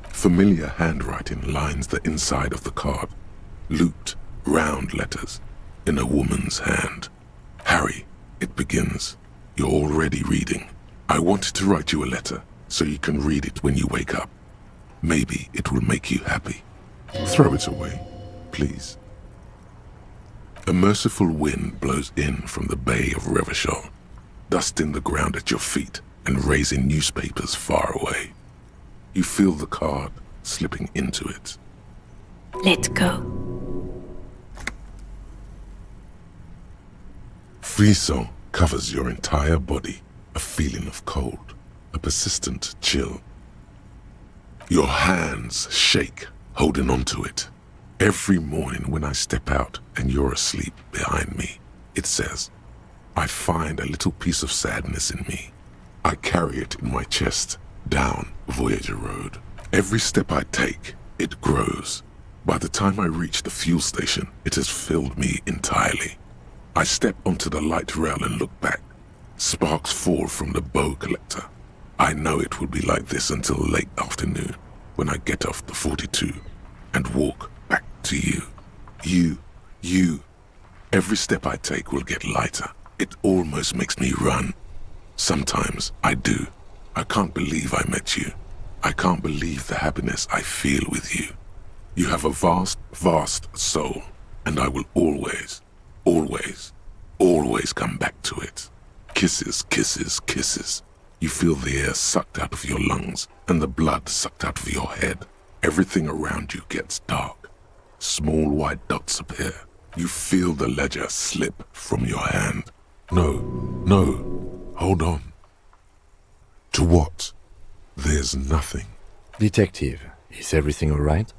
Familiar handwriting lines the inside of the card, looped, round letters in a woman's hand. Harry, it begins. You're already reading. I wanted to write you a letter, so you can read it when you wake up. Maybe it will make you happy. Throw it away, please. A merciful wind blows in from the Bay of Revachol, dusting the ground at your feet and raising newspapers far away. You feel the card slipping into it. Let go. Frisson covers your entire body, a feeling of cold, a persistent chill. Your hands shake, holding onto it. Every morning when I step out and you're asleep behind me, it says, I find a little piece of sadness in me. I carry it in my chest, down Voyager Road. Every step I take, it grows. By the time I reach the fuel station, it has filled me entirely. I step onto the light rail and look back. Sparks fall from the bow collector. I know it will be like this until late afternoon, when I get off the 42 and walk back to you. You. Every step I take will get lighter. It almost makes me run. Sometimes I do. I can't believe I met you. I can't believe the happiness I feel with you. You have a vast, vast soul, and I will always come back to it. Kisses, kisses, kisses. You feel the air sucked out of your lungs and the blood sucked out of your head. Everything around you gets dark. Small white dots appear. You feel the ledger slip from your hand. No, hold on. To what? There's nothing. Detective, is everything all right?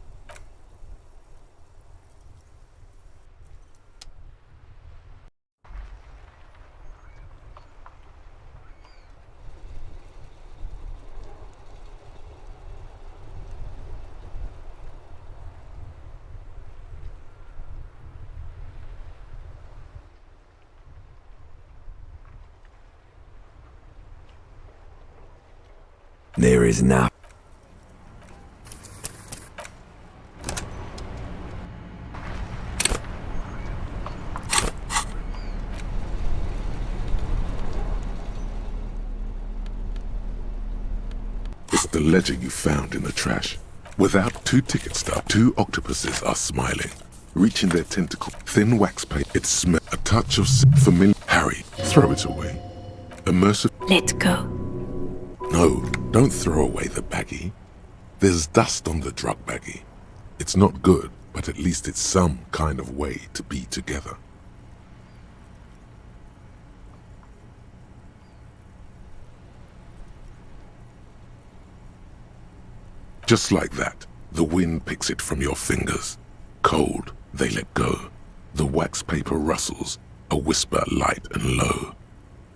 There is not. It's the ledger you found in the trash. Without 2 ticket stubs, 2 octopuses are smiling, reaching their tentacle. Thin wax paper. It smells. A touch of familiar. Harry, throw it away. Immersive. Let go. No, don't throw away the baggie. There's dust on the drug baggie. It's not good, but at least it's some kind of way to be together. Just like that, the wind picks it from your fingers. Cold, they let go. The wax paper rustles, a whisper light and low.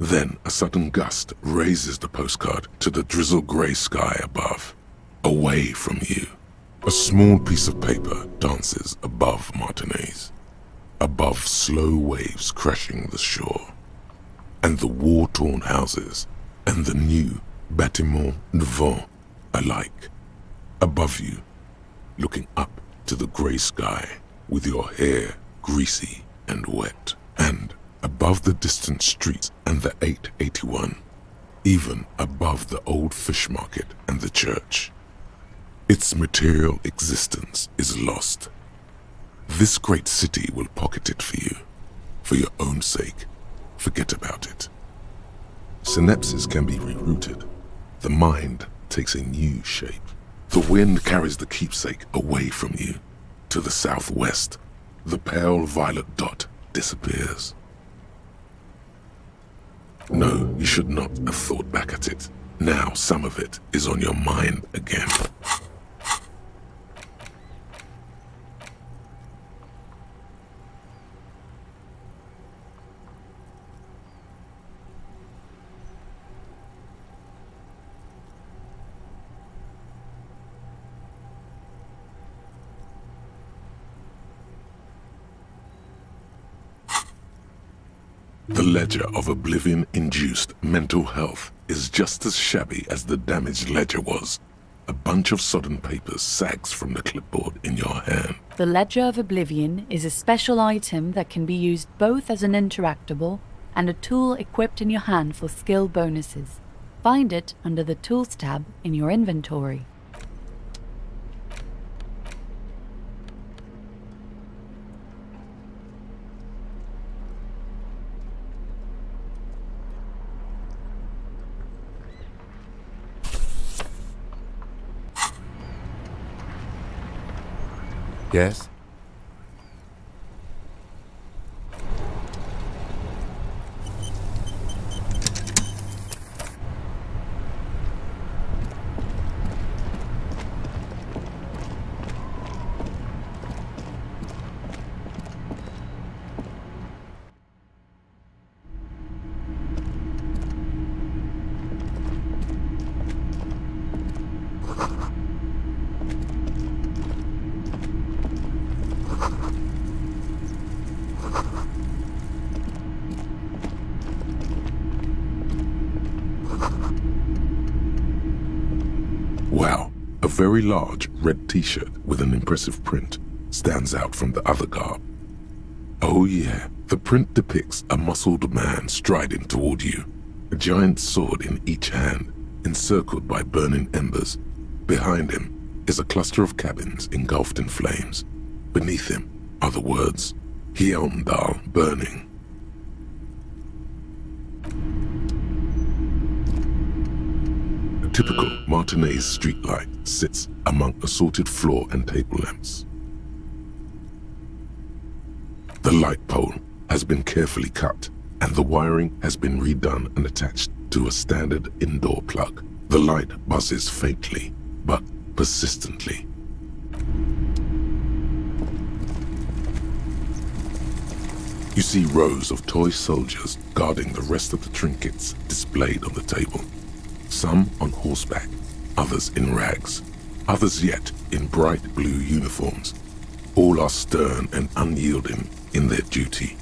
Then a sudden gust raises the postcard to the drizzle-grey sky above, away from you. A small piece of paper dances above Martinez, above slow waves crashing the shore, and the war-torn houses, and the new bâtiments devant alike. Above you, looking up to the grey sky, with your hair greasy and wet, and above the distant streets and the 881, even above the old fish market and the church. Its material existence is lost. This great city will pocket it for you. For your own sake, forget about it. Synapses can be rerouted. The mind takes a new shape. The wind carries the keepsake away from you. To the southwest, the pale violet dot disappears. No, you should not have thought back at it. Now some of it is on your mind again. The ledger of oblivion-induced mental health is just as shabby as the damaged ledger was. A bunch of sodden papers sags from the clipboard in your hand. The Ledger of Oblivion is a special item that can be used both as an interactable and a tool equipped in your hand for skill bonuses. Find it under the Tools tab in your inventory. Yes? Wow, a very large red t-shirt with an impressive print stands out from the other garb. Oh yeah, the print depicts a muscled man striding toward you, a giant sword in each hand, encircled by burning embers. Behind him is a cluster of cabins engulfed in flames. Beneath him are the words, Hyundal burning. A typical Martinez streetlight sits among assorted floor and table lamps. The light pole has been carefully cut, and the wiring has been redone and attached to a standard indoor plug. The light buzzes faintly, but persistently. You see rows of toy soldiers guarding the rest of the trinkets displayed on the table. Some on horseback, others in rags, others yet in bright blue uniforms. All are stern and unyielding in their duty.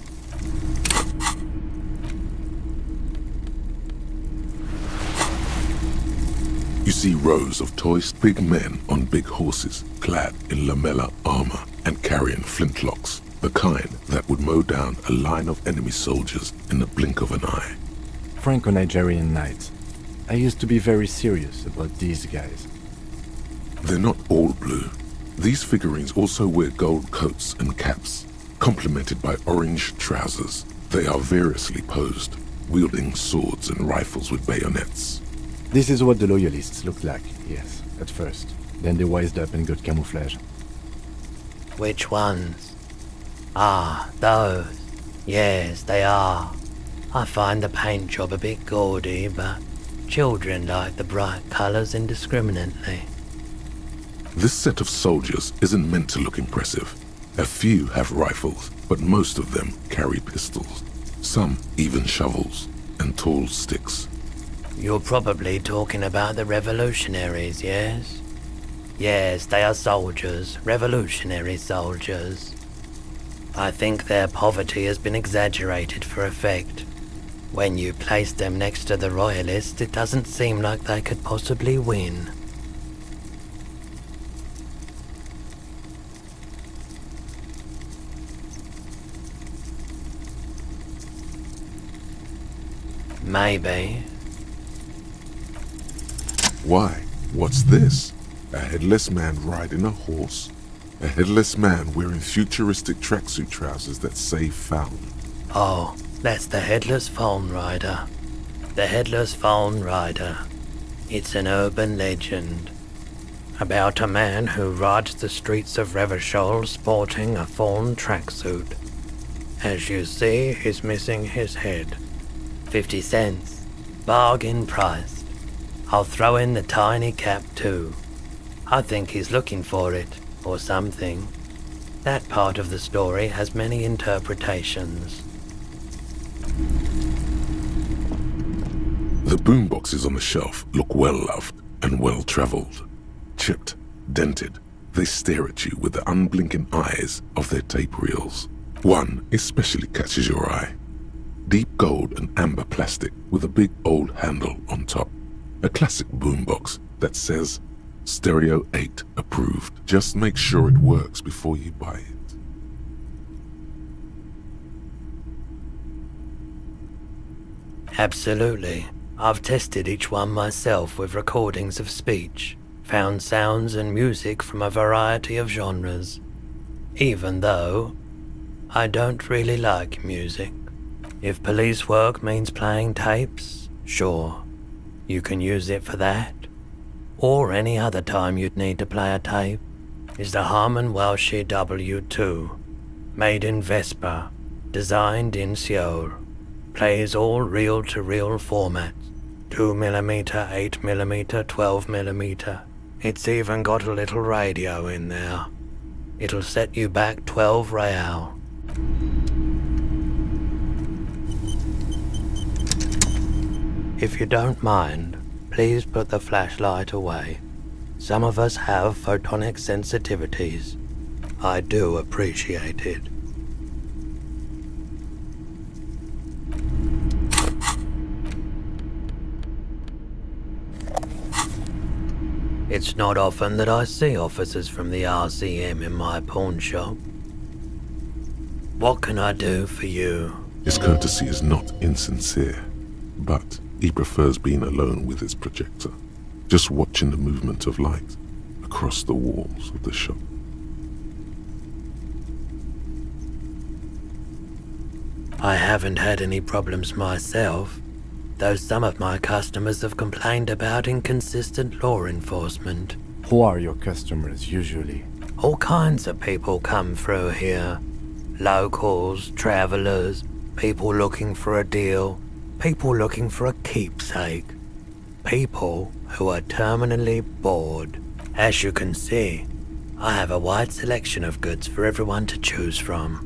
You see rows of toy big men on big horses, clad in lamella armor and carrying flintlocks, the kind that would mow down a line of enemy soldiers in the blink of an eye. Franco-Nigerian knights. I used to be very serious about these guys. They're not all blue. These figurines also wear gold coats and caps, complemented by orange trousers. They are variously posed, wielding swords and rifles with bayonets. This is what the loyalists looked like, yes, at first. Then they wised up and got camouflage. Which ones? Ah, those. Yes, they are. I find the paint job a bit gaudy, but children like the bright colours indiscriminately. This set of soldiers isn't meant to look impressive. A few have rifles, but most of them carry pistols. Some even shovels and tall sticks. You're probably talking about the revolutionaries, yes? Yes, they are soldiers, revolutionary soldiers. I think their poverty has been exaggerated for effect. When you place them next to the royalists, it doesn't seem like they could possibly win. Maybe. Why? What's this? A headless man riding a horse? A headless man wearing futuristic tracksuit trousers that say found. Oh, that's the Headless Phone Rider. The Headless Phone Rider. It's an urban legend. About a man who rides the streets of Revachol sporting a fawn tracksuit. As you see, he's missing his head. 50 cents. Bargain priced. I'll throw in the tiny cap too. I think he's looking for it, or something. That part of the story has many interpretations. The boomboxes on the shelf look well-loved and well-traveled. Chipped, dented, they stare at you with the unblinking eyes of their tape reels. One especially catches your eye. Deep gold and amber plastic with a big old handle on top. A classic boombox that says, Stereo 8 approved. Just make sure it works before you buy it. Absolutely. I've tested each one myself with recordings of speech, found sounds and music from a variety of genres, even though I don't really like music. If police work means playing tapes, sure, you can use it for that. Or any other time you'd need to play a tape is the Harman Welsh W2, made in Vespa, designed in Seoul. Plays all reel-to-reel formats, 2mm, 8mm, 12mm. It's even got a little radio in there. It'll set you back 12 real. If you don't mind, please put the flashlight away. Some of us have photonic sensitivities. I do appreciate it. It's not often that I see officers from the RCM in my pawn shop. What can I do for you? His courtesy is not insincere, but he prefers being alone with his projector, just watching the movement of light across the walls of the shop. I haven't had any problems myself, though some of my customers have complained about inconsistent law enforcement. Who are your customers usually? All kinds of people come through here. Locals, travelers, people looking for a deal, people looking for a keepsake. People who are terminally bored. As you can see, I have a wide selection of goods for everyone to choose from.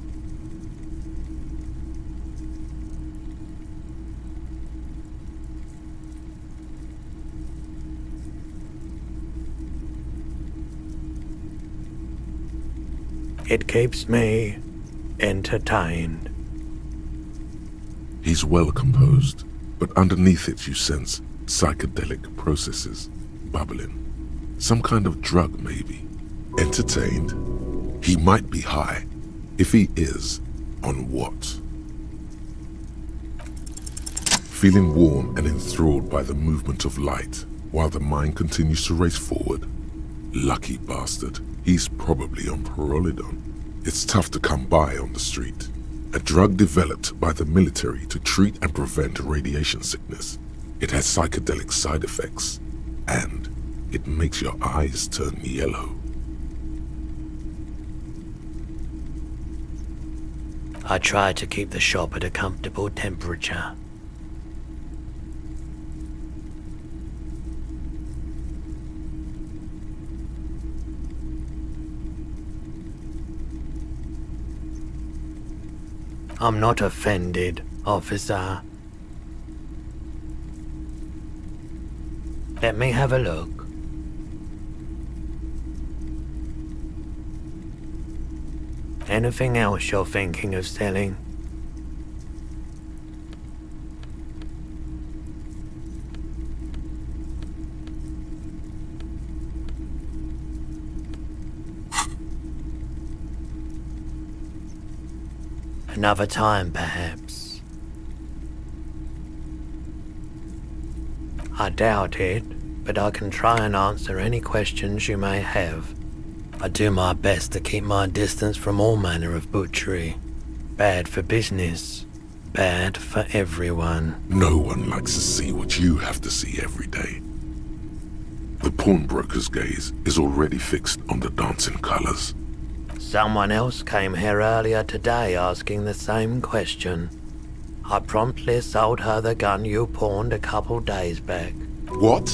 It keeps me entertained. He's well composed, but underneath it you sense psychedelic processes bubbling. Some kind of drug, maybe. Entertained? He might be high. If he is, on what? Feeling warm and enthralled by the movement of light, while the mind continues to race forward. Lucky bastard. He's probably on Parolidon. It's tough to come by on the street. A drug developed by the military to treat and prevent radiation sickness. It has psychedelic side effects, and it makes your eyes turn yellow. I try to keep the shop at a comfortable temperature. I'm not offended, officer. Let me have a look. Anything else you're thinking of selling? Another time, perhaps. I doubt it, but I can try and answer any questions you may have. I do my best to keep my distance from all manner of butchery. Bad for business, bad for everyone. No one likes to see what you have to see every day. The pawnbroker's gaze is already fixed on the dancing colors. Someone else came here earlier today asking the same question. I promptly sold her the gun you pawned a couple days back. What?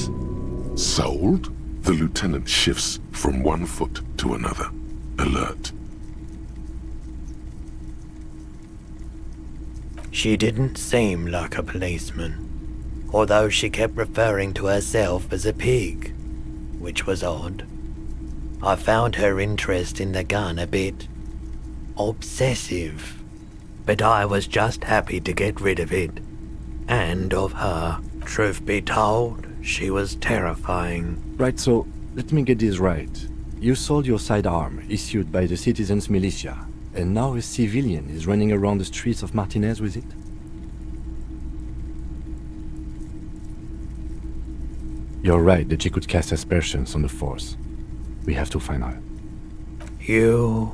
Sold? The lieutenant shifts from one foot to another, alert. She didn't seem like a policeman, although she kept referring to herself as a pig, which was odd. I found her interest in the gun a bit obsessive, but I was just happy to get rid of it, and of her. Truth be told, she was terrifying. Right, so let me get this right. You sold your sidearm, issued by the citizens' militia, and now a civilian is running around the streets of Martinez with it? You're right that she could cast aspersions on the Force. We have to find her. You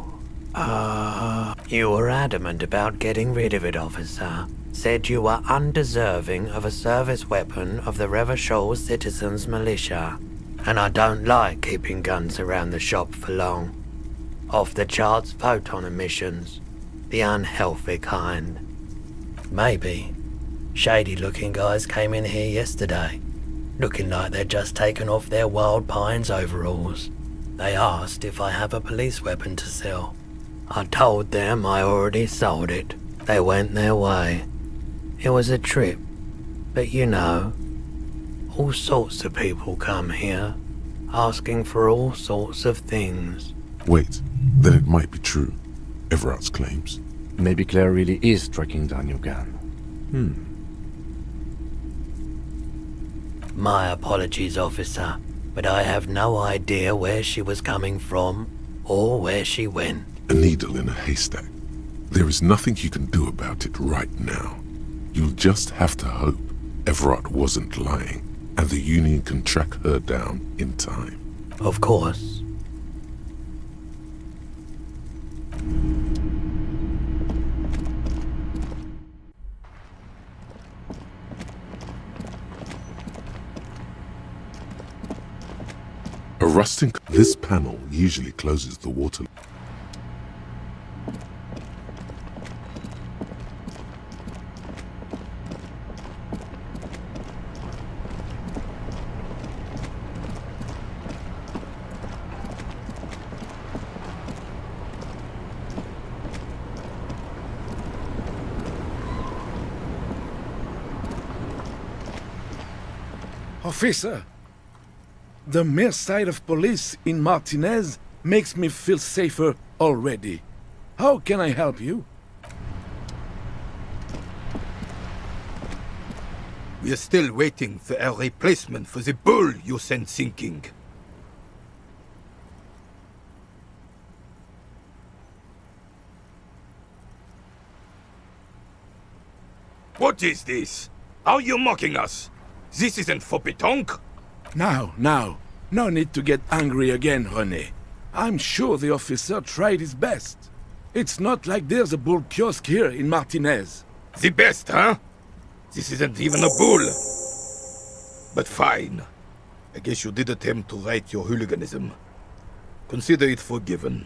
were adamant about getting rid of it, officer. Said you were undeserving of a service weapon of the Revachol Citizens Militia. And I don't like keeping guns around the shop for long. Off-the-charts photon emissions. The unhealthy kind. Maybe. Shady-looking guys came in here yesterday, looking like they'd just taken off their Wild Pines overalls. They asked if I have a police weapon to sell. I told them I already sold it. They went their way. It was a trip, but you know, all sorts of people come here, asking for all sorts of things. Wait, then it might be true. Everard's claims. Maybe Claire really is tracking down your gun. My apologies, officer, but I have no idea where she was coming from or where she went. A needle in a haystack. There is nothing you can do about it right now. You'll just have to hope Everard wasn't lying, and the Union can track her down in time. Of course. A rusting... This panel usually closes the water... Officer, the mere sight of police in Martinez makes me feel safer already. How can I help you? We are still waiting for a replacement for the bull you sent sinking. What is this? Are you mocking us? This isn't for pétanque. Now, no need to get angry again, René. I'm sure the officer tried his best. It's not like there's a bull kiosk here in Martinez. The best, huh? This isn't even a bull. But fine. I guess you did attempt to right your hooliganism. Consider it forgiven.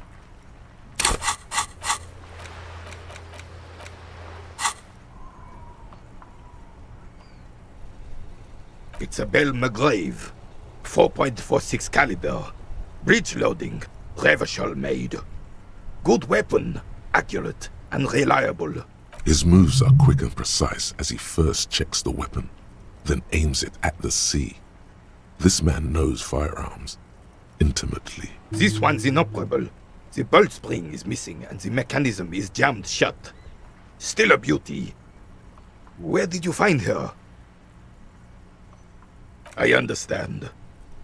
It's a Bell McGrave. 4.46 caliber. Breech loading. Revachol made. Good weapon. Accurate and reliable. His moves are quick and precise as he first checks the weapon, then aims it at the sea. This man knows firearms intimately. This one's inoperable. The bolt spring is missing and the mechanism is jammed shut. Still a beauty. Where did you find her? I understand.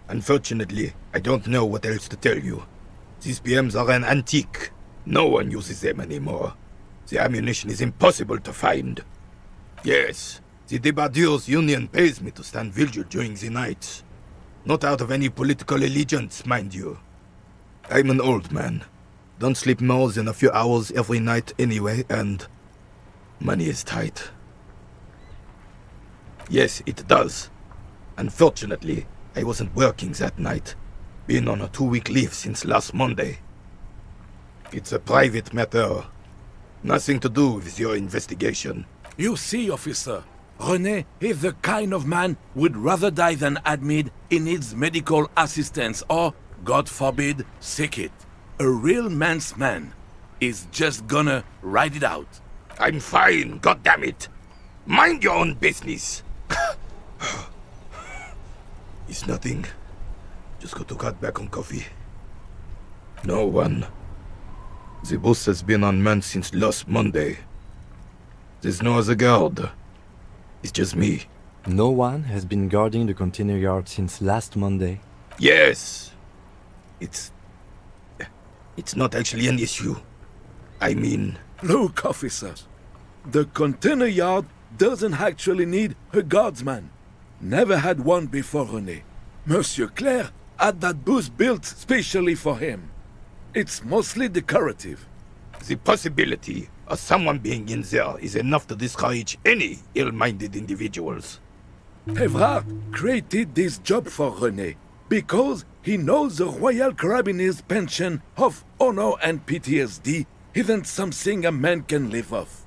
Unfortunately, I don't know what else to tell you. These BMs are an antique. No one uses them anymore. The ammunition is impossible to find. Yes, the Debardeurs Union pays me to stand vigil during the nights. Not out of any political allegiance, mind you. I'm an old man. Don't sleep more than a few hours every night anyway, and money is tight. Yes, it does. Unfortunately, I wasn't working that night. Been on a 2-week leave since last Monday. It's a private matter. Nothing to do with your investigation. You see, officer, René is the kind of man who would rather die than admit he needs medical assistance or, God forbid, seek it. A real man's man is just gonna ride it out. I'm fine, goddammit. Mind your own business. It's nothing. Just got to cut back on coffee. No one. The bus has been unmanned since last Monday. There's no other guard. It's just me. No one has been guarding the container yard since last Monday. Yes. It's not actually an issue. I mean... Look, officer. The container yard doesn't actually need a guardsman. Never had one before, René. Monsieur Claire had that booth built specially for him. It's mostly decorative. The possibility of someone being in there is enough to discourage any ill-minded individuals. Evrard created this job for René because he knows the Royal Carabinier's pension of honor and PTSD isn't something a man can live off.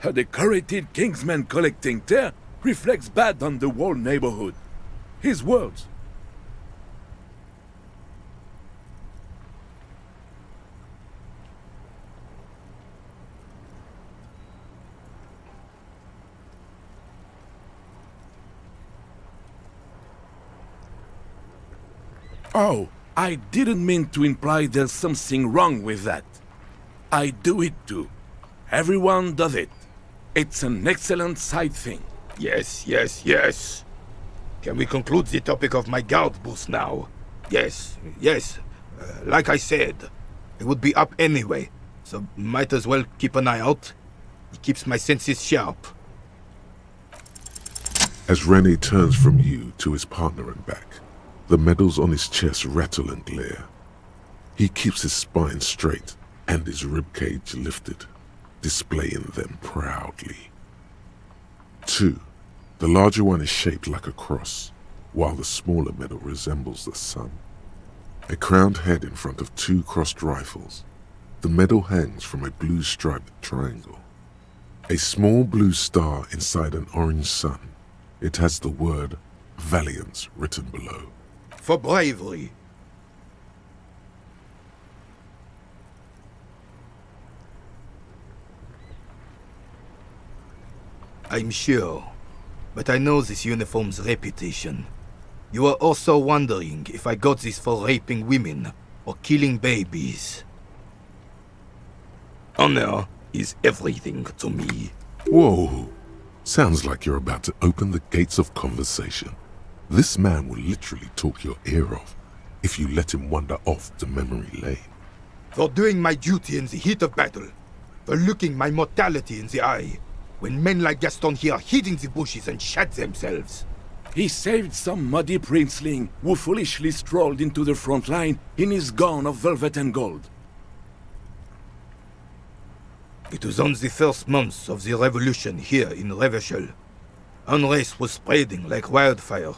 A decorated Kingsman collecting tear reflects bad on the whole neighborhood. His words. Oh, I didn't mean to imply there's something wrong with that. I do it too. Everyone does it. It's an excellent side thing. Yes, yes, yes. Can we conclude the topic of my guard booth now? Yes, yes. Like I said, it would be up anyway, so might as well keep an eye out. It keeps my senses sharp. As René turns from you to his partner and back, the medals on his chest rattle and glare. He keeps his spine straight and his ribcage lifted, displaying them proudly. 2. The larger one is shaped like a cross, while the smaller medal resembles the sun. A crowned head in front of 2 crossed rifles. The medal hangs from a blue striped triangle. A small blue star inside an orange sun. It has the word Valiance written below. For bravery. I'm sure, but I know this uniform's reputation. You are also wondering if I got this for raping women or killing babies. Honor is everything to me. Whoa! Sounds like you're about to open the gates of conversation. This man will literally talk your ear off if you let him wander off to memory lane. For doing my duty in the heat of battle. For looking my mortality in the eye. When men like Gaston here hid in the bushes and shat themselves. He saved some muddy princeling who foolishly strolled into the front line in his gown of velvet and gold. It was on the first months of the revolution here in Revachol. Unrest was spreading like wildfire.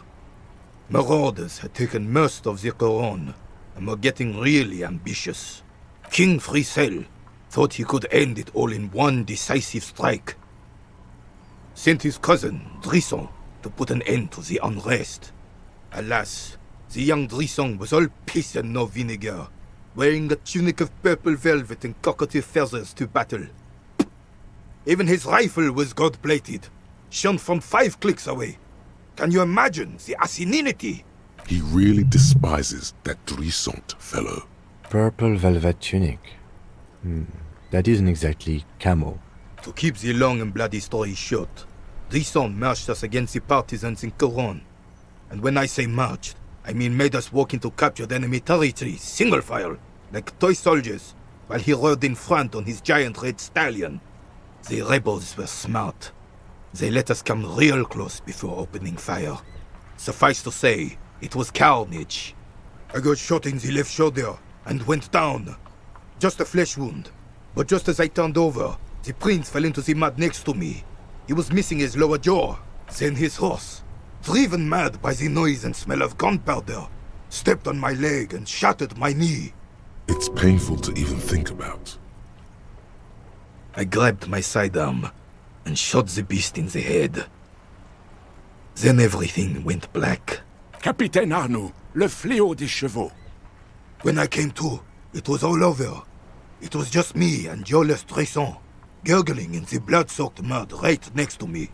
Marauders had taken most of the Couronne and were getting really ambitious. King Frisel thought he could end it all in one decisive strike. Sent his cousin, Drisson, to put an end to the unrest. Alas, the young Drisson was all piss and no vinegar, wearing a tunic of purple velvet and cockatiel feathers to battle. Even his rifle was gold-plated, shone from 5 clicks away. Can you imagine the asininity? He really despises that Drisson fellow. Purple velvet tunic. That isn't exactly camo. To keep the long and bloody story short, Drisson marched us against the partisans in Couronne. And when I say marched, I mean made us walk into captured enemy territory, single file, like toy soldiers, while he rode in front on his giant red stallion. The rebels were smart. They let us come real close before opening fire. Suffice to say, it was carnage. I got shot in the left shoulder and went down. Just a flesh wound. But just as I turned over, the prince fell into the mud next to me. He was missing his lower jaw. Then his horse, driven mad by the noise and smell of gunpowder, stepped on my leg and shattered my knee. It's painful to even think about. I grabbed my sidearm and shot the beast in the head. Then everything went black. Capitaine Arnoux, le fléau des chevaux. When I came to, it was all over. It was just me and Jolas Tresson, gurgling in the blood-soaked mud right next to me.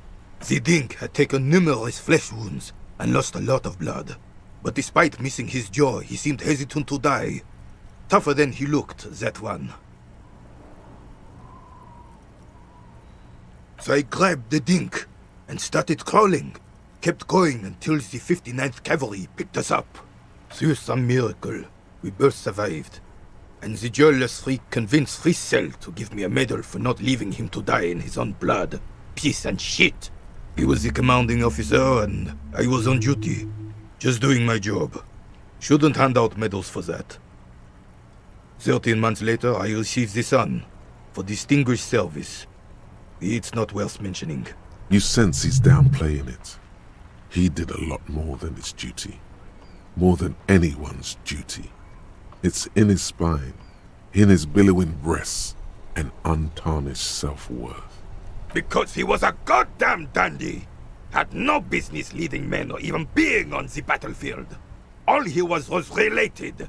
The dink had taken numerous flesh wounds and lost a lot of blood. But despite missing his jaw, he seemed hesitant to die. Tougher than he looked, that one. So I grabbed the dink and started crawling. Kept going until the 59th Cavalry picked us up. Through some miracle, we both survived. And the jealous freak convinced Frisel to give me a medal for not leaving him to die in his own blood. Piece and shit. He was the commanding officer and I was on duty. Just doing my job. Shouldn't hand out medals for that. 13 months later, I received the Sun for distinguished service. It's not worth mentioning. You sense he's downplaying it. He did a lot more than his duty. More than anyone's duty. It's in his spine, in his billowing breasts, and untarnished self-worth. Because he was a goddamn dandy. Had no business leading men or even being on the battlefield. All he was related.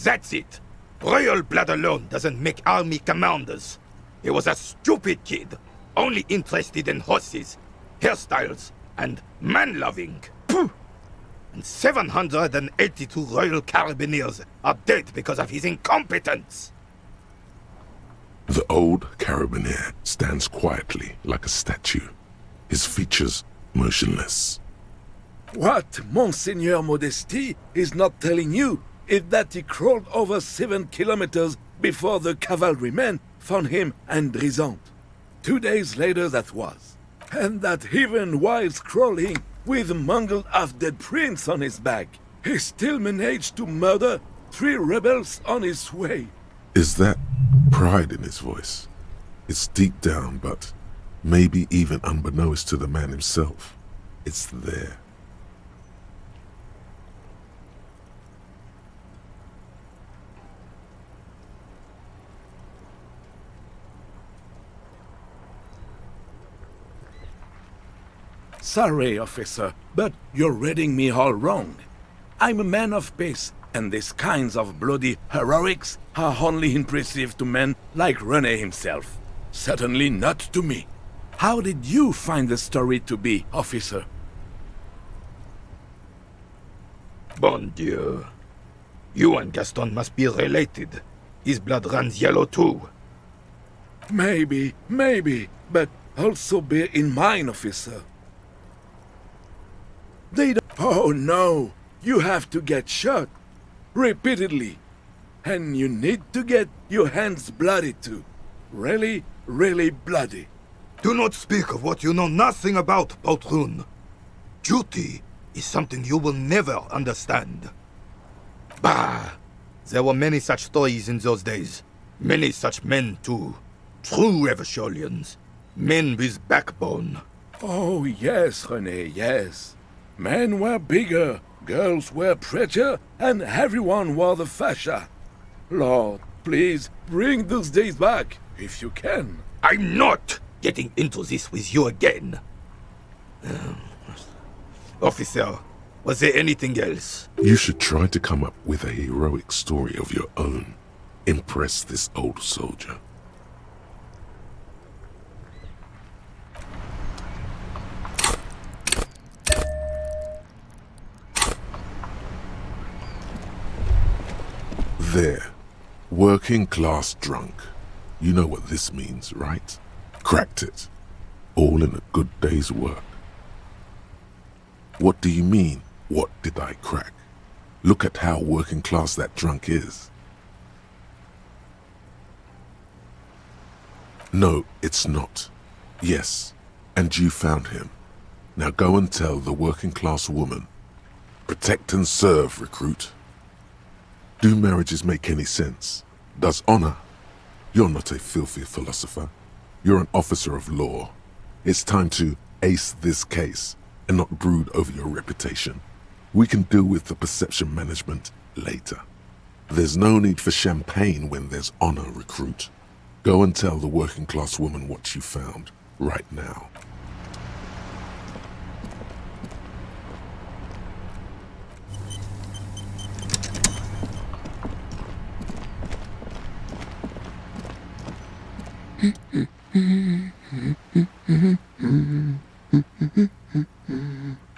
That's it. Royal blood alone doesn't make army commanders. He was a stupid kid, only interested in horses, hairstyles, and man-loving. Pooh! And 782 Royal Carabineers are dead because of his incompetence. The old Carabineer stands quietly like a statue, his features motionless. What Monseigneur Modesty is not telling you is that he crawled over 7 kilometers before the cavalrymen found him and Drizant. 2 days later that was. And that even while crawling with a mangled half-dead prince on his back, he still managed to murder 3 rebels on his way. Is that pride in his voice? It's deep down, but maybe even unbeknownst to the man himself, it's there. Sorry, officer, but you're reading me all wrong. I'm a man of peace, and these kinds of bloody heroics are only impressive to men like René himself. Certainly not to me. How did you find the story to be, officer? Bon Dieu. You and Gaston must be related. His blood runs yellow too. Maybe, but also bear in mind, officer. They don't... Oh no! You have to get shot. Repeatedly. And you need to get your hands bloody too. Really, really bloody. Do not speak of what you know nothing about, Poltroon. Duty is something you will never understand. Bah! There were many such stories in those days. Many such men too. True Revacholians. Men with backbone. Oh yes, René, yes. Men were bigger, girls were prettier, and everyone wore the fascia. Lord, please, bring those days back, if you can. I'm not getting into this with you again. Officer, was there anything else? You should try to come up with a heroic story of your own. Impress this old soldier. There. Working class drunk. You know what this means, right? Cracked it. All in a good day's work. What do you mean, what did I crack? Look at how working class that drunk is. No, it's not. Yes, and you found him. Now go and tell the working class woman. Protect and serve, recruit. Do marriages make any sense? Does honor? You're not a filthy philosopher. You're an officer of law. It's time to ace this case and not brood over your reputation. We can deal with the perception management later. There's no need for champagne when there's honor, recruit. Go and tell the working class woman what you found, right now.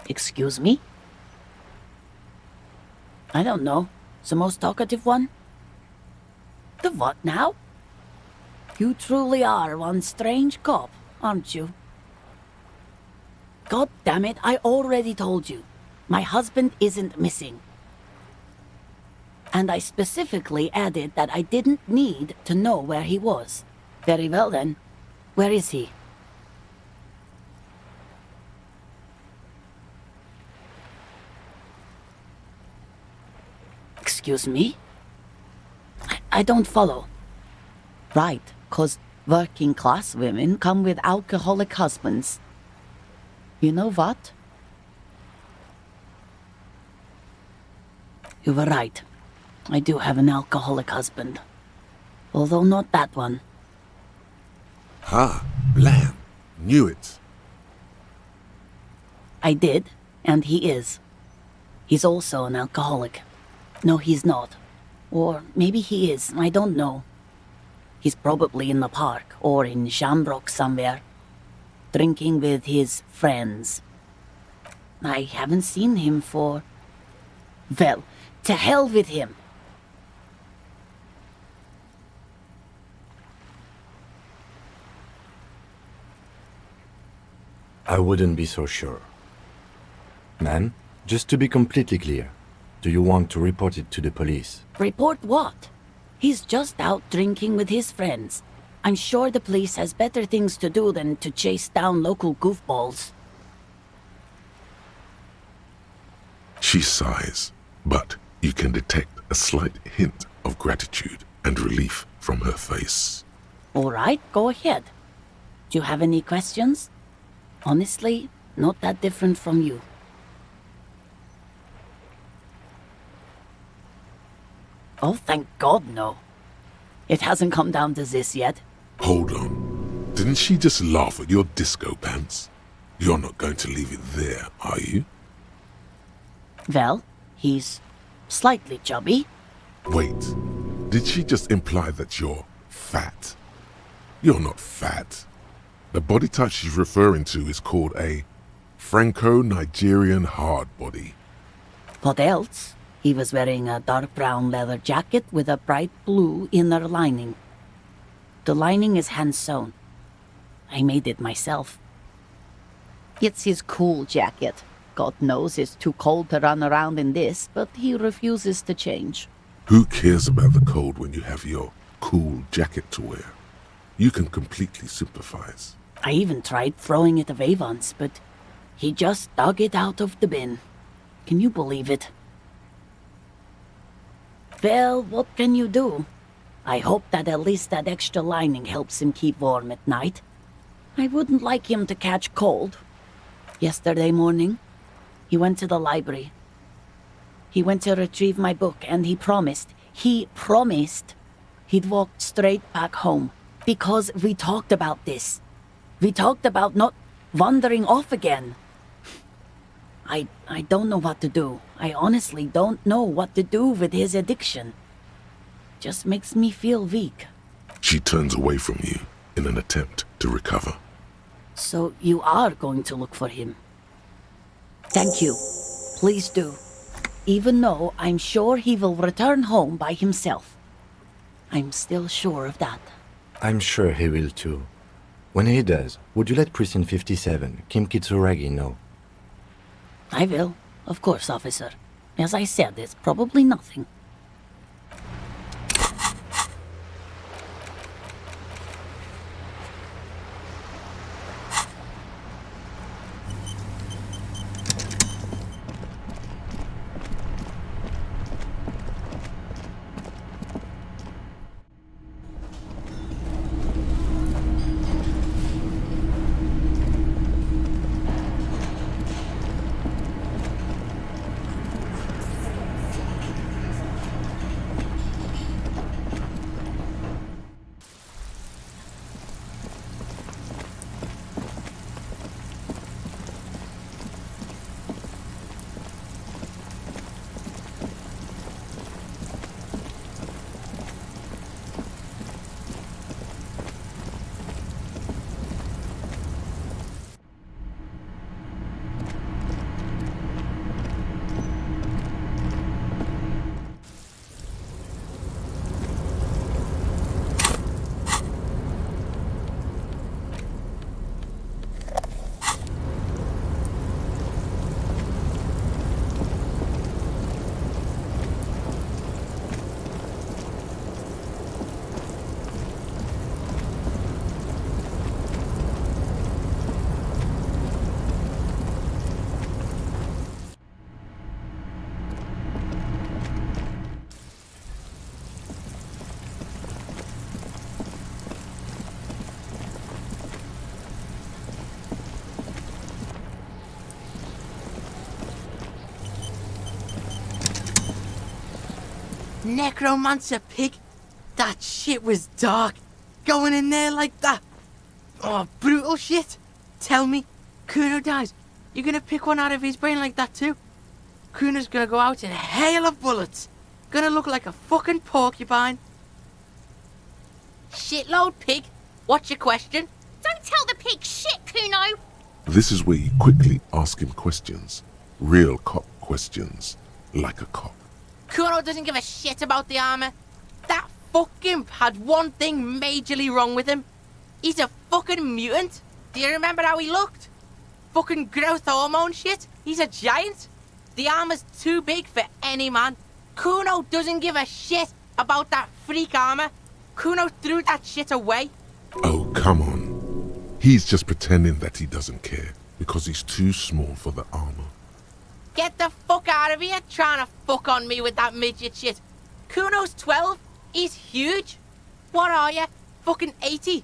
Excuse me? I don't know. The most talkative one? The what now? You truly are one strange cop, aren't you? God damn it, I already told you. My husband isn't missing. And I specifically added that I didn't need to know where he was. Very well then. Where is he? Excuse me? I don't follow. Right, 'cause working class women come with alcoholic husbands. You know what? You were right. I do have an alcoholic husband. Although not that one. Ah, Blam. Knew it. I did, and he is. He's also an alcoholic. No, he's not. Or maybe he is, I don't know. He's probably in the park or in Shamrock somewhere, drinking with his friends. I haven't seen him for... Well, to hell with him. I wouldn't be so sure. Ma'am, just to be completely clear, do you want to report it to the police? Report what? He's just out drinking with his friends. I'm sure the police has better things to do than to chase down local goofballs. She sighs, but you can detect a slight hint of gratitude and relief from her face. All right, go ahead. Do you have any questions? Honestly, not that different from you. Oh, thank God, no. It hasn't come down to this yet. Hold on. Didn't she just laugh at your disco pants? You're not going to leave it there, are you? Well, he's slightly chubby. Wait, did she just imply that you're fat? You're not fat. The body type she's referring to is called a Franco-Nigerian hard body. What else? He was wearing a dark brown leather jacket with a bright blue inner lining. The lining is hand-sewn. I made it myself. It's his cool jacket. God knows it's too cold to run around in this, but he refuses to change. Who cares about the cold when you have your cool jacket to wear? You can completely sympathize. I even tried throwing it away once, but he just dug it out of the bin. Can you believe it? Well, what can you do? I hope that at least that extra lining helps him keep warm at night. I wouldn't like him to catch cold. Yesterday morning, he went to the library. He went to retrieve my book, and he promised he'd walk straight back home. Because we talked about this. We talked about not wandering off again. I don't know what to do. I honestly don't know what to do with his addiction. Just makes me feel weak. She turns away from you in an attempt to recover. So you are going to look for him? Thank you. Please do. Even though I'm sure he will return home by himself. I'm still sure of that. I'm sure he will too. When he does, would you let Precinct 57, Kim Kitsuragi, know? I will. Of course, officer. As I said, it's probably nothing. Necromancer pig. That shit was dark. Going in there like that. Oh, brutal shit. Tell me, Kuno dies. You're gonna pick one out of his brain like that too? Kuno's gonna go out in a hail of bullets. Gonna look like a fucking porcupine. Shitload pig. What's your question? Don't tell the pig shit, Kuno. This is where you quickly ask him questions. Real cop questions. Like a cop. Kuno doesn't give a shit about the armor. That fucking had one thing majorly wrong with him. He's a fucking mutant. Do you remember how he looked? Fucking growth hormone shit. He's a giant. The armor's too big for any man. Kuno doesn't give a shit about that freak armor. Kuno threw that shit away. Oh, come on. He's just pretending that he doesn't care because he's too small for the armor. Get the fuck out of here trying to fuck on me with that midget shit. Kuno's 12. He's huge. What are you? Fucking 80.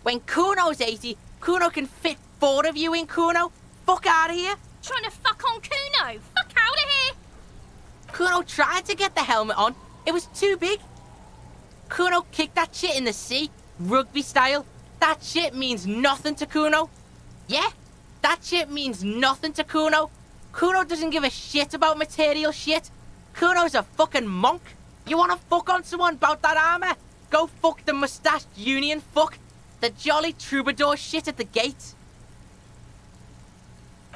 When Kuno's 80, Kuno can fit 4 of you in Kuno. Fuck out of here. Trying to fuck on Kuno. Fuck out of here. Kuno tried to get the helmet on. It was too big. Kuno kicked that shit in the sea, rugby style. That shit means nothing to Kuno. Yeah, that shit means nothing to Kuno. Kuno doesn't give a shit about material shit. Kuno's a fucking monk. You wanna fuck on someone about that armor? Go fuck the mustached union fuck. The jolly troubadour shit at the gate.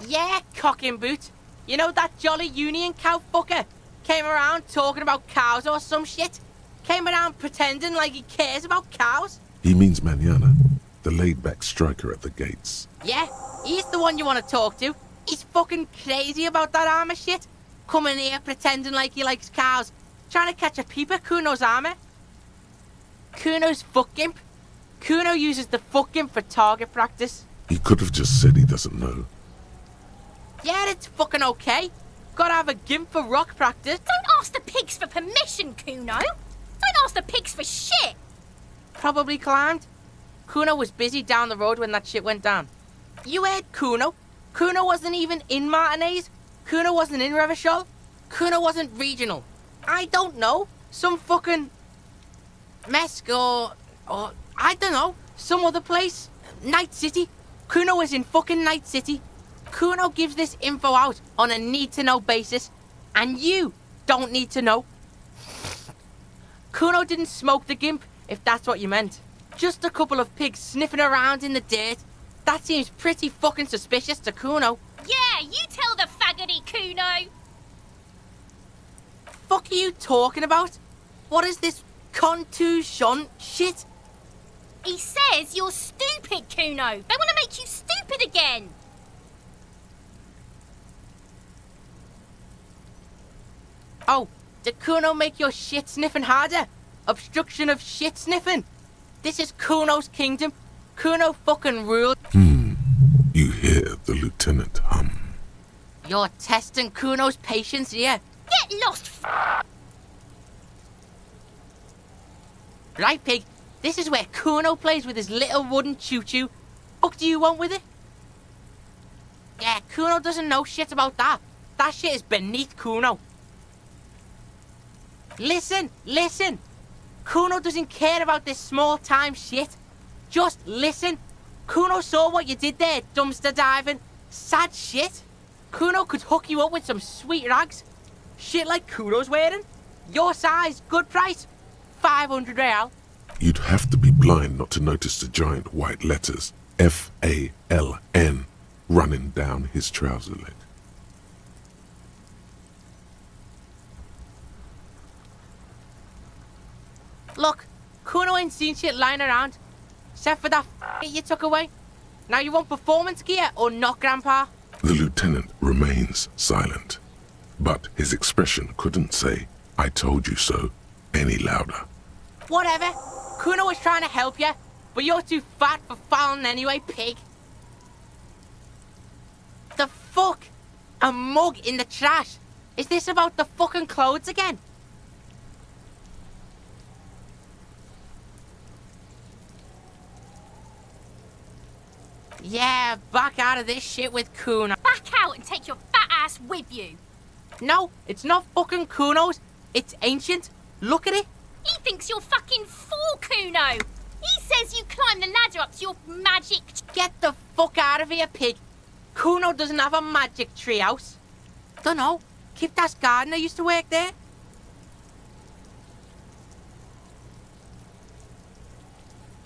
Yeah, cock and boot. You know that jolly union cow fucker? Came around talking about cows or some shit? Came around pretending like he cares about cows? He means Manana, the laid-back striker at the gates. Yeah, he's the one you want to talk to. He's fucking crazy about that armor shit. Coming here pretending like he likes cows. Trying to catch a peep at Kuno's armor. Kuno's fuck gimp. Kuno uses the fuck gimp for target practice. He could have just said he doesn't know. Yeah, it's fucking okay. Gotta have a gimp for rock practice. Don't ask the pigs for permission, Kuno. Don't ask the pigs for shit. Probably climbed. Kuno was busy down the road when that shit went down. You heard Kuno. Kuno wasn't even in Martinez. Kuno wasn't in Revachol. Kuno wasn't regional. I don't know. Some fucking Mesk or I don't know. Some other place. Night City. Kuno was in fucking Night City. Kuno gives this info out on a need-to-know basis, and you don't need to know. Kuno didn't smoke the gimp, if that's what you meant. Just a couple of pigs sniffing around in the dirt. That seems pretty fucking suspicious to Kuno. Yeah, you tell the faggoty, Kuno. Fuck are you talking about? What is this contusion shit? He says you're stupid, Kuno. They want to make you stupid again. Oh, did Kuno make your shit sniffing harder? Obstruction of shit sniffing? This is Kuno's kingdom. Kuno fucking ruled. You hear the lieutenant hum. You're testing Kuno's patience here. Get lost, Right, pig. This is where Kuno plays with his little wooden choo-choo. Fuck do you want with it? Yeah, Kuno doesn't know shit about that. That shit is beneath Kuno. Listen. Kuno doesn't care about this small-time shit. Just listen. Kuno saw what you did there, dumpster diving. Sad shit. Kuno could hook you up with some sweet rags. Shit like Kuno's wearing. Your size, good price. 500 real. You'd have to be blind not to notice the giant white letters F-A-L-N running down his trouser leg. Look, Kuno ain't seen shit lying around. Except for that you took away. Now you want performance gear or not, Grandpa? The lieutenant remains silent, but his expression couldn't say, "I told you so," any louder. Whatever. Kuno was trying to help you, but you're too fat for fouling anyway, pig. The fuck? A mug in the trash? Is this about the fucking clothes again? Yeah, back out of this shit with Kuno. Back out and take your fat ass with you. No, it's not fucking Kuno's. It's ancient. Look at it. He thinks you're fucking fool, Kuno. He says you climbed the ladder up to your magic... Get the fuck out of here, pig. Kuno doesn't have a magic treehouse. Dunno. Kipta's gardener used to work there.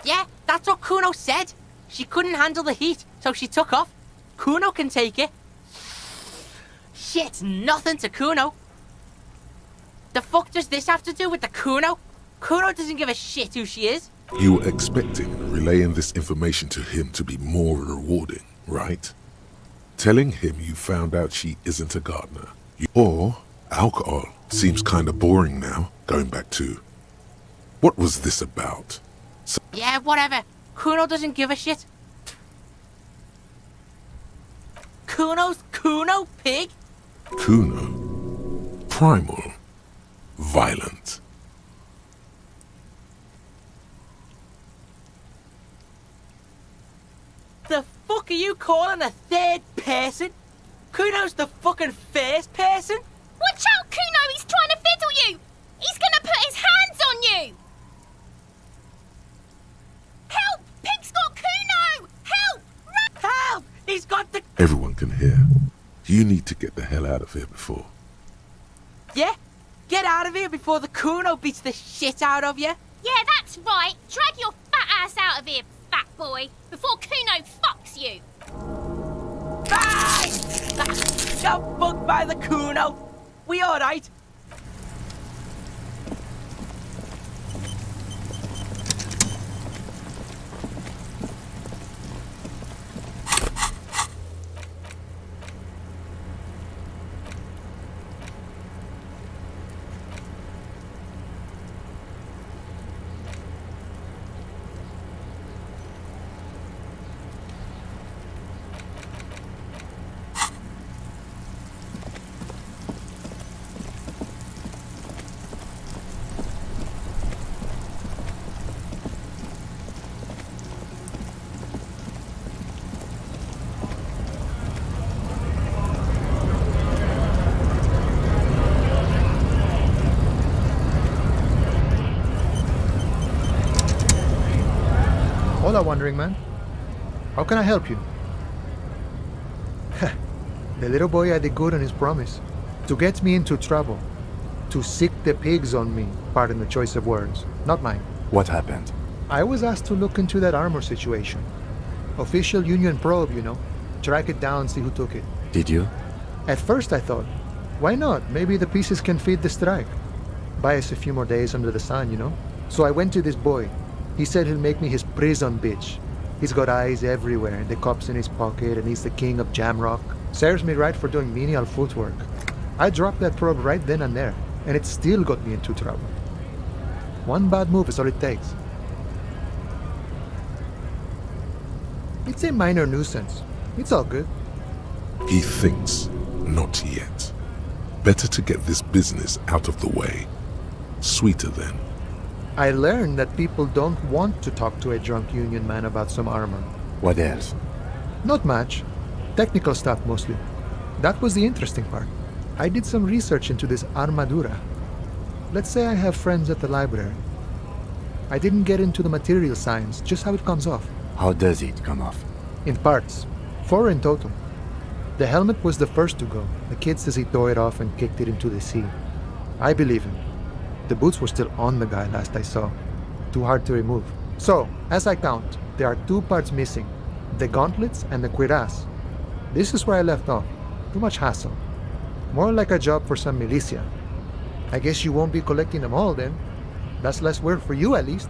Yeah, that's what Kuno said. She couldn't handle the heat, so she took off. Kuno can take it. Shit's nothing to Kuno. The fuck does this have to do with the Kuno? Kuno doesn't give a shit who she is. You were expecting relaying this information to him to be more rewarding, right? Telling him you found out she isn't a gardener. Or alcohol. Seems kinda boring now, going back to... What was this about? Yeah, whatever. Kuno doesn't give a shit. Kuno's Kuno, pig. Kuno. Primal. Violent. The fuck are you calling a third person? Kuno's the fucking first person? Watch out, Kuno! He's trying to fiddle you! He's gonna put his hands on you! Help! Pig's got Kuno! Help! Run! Help! He's got the... Everyone can hear. You need to get the hell out of here before. Yeah? Get out of here before the Kuno beats the shit out of you. Yeah, that's right. Drag your fat ass out of here, fat boy, before Kuno fucks you. Bye! Got fucked by the Kuno. We alright? Hola, Wandering Man. How can I help you? The little boy had it good on his promise. To get me into trouble. To sick the pigs on me. Pardon the choice of words. Not mine. What happened? I was asked to look into that armor situation. Official Union probe, you know. Track it down, see who took it. Did you? At first I thought, why not? Maybe the pieces can feed the strike. Buy us a few more days under the sun, you know? So I went to this boy. He said he'll make me his prison bitch. He's got eyes everywhere, the cops in his pocket, and he's the king of Jamrock. Serves me right for doing menial footwork. I dropped that probe right then and there, and it still got me into trouble. One bad move is all it takes. It's a minor nuisance. It's all good. He thinks, not yet. Better to get this business out of the way. Sweeter then. I learned that people don't want to talk to a drunk Union man about some armor. What else? Not much. Technical stuff mostly. That was the interesting part. I did some research into this armadura. Let's say I have friends at the library. I didn't get into the material science, just how it comes off. How does it come off? In parts. 4 in total. The helmet was the first to go. The kid says he tore it off and kicked it into the sea. I believe him. The boots were still on the guy last I saw. Too hard to remove. So, as I count, there are 2 parts missing. The gauntlets and the cuirass. This is where I left off. Too much hassle. More like a job for some militia. I guess you won't be collecting them all then. That's less work for you at least.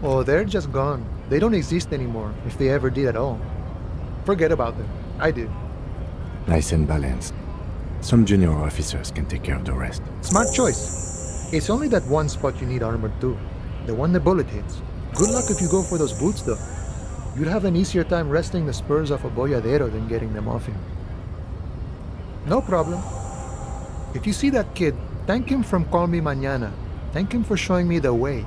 Oh, they're just gone. They don't exist anymore, if they ever did at all. Forget about them. I did. Nice and balanced. Some junior officers can take care of the rest. Smart choice. It's only that one spot you need armored too. The one the bullet hits. Good luck if you go for those boots though. You'd have an easier time wresting the spurs off a boyadero than getting them off him. No problem. If you see that kid, thank him from Call Me Mañana. Thank him for showing me the way.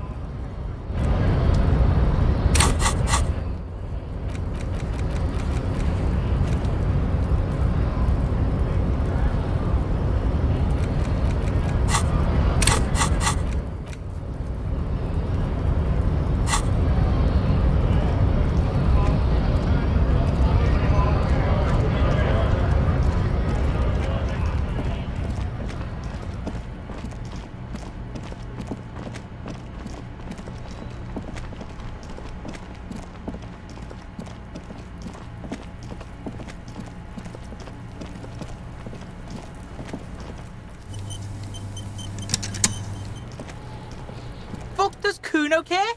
okay?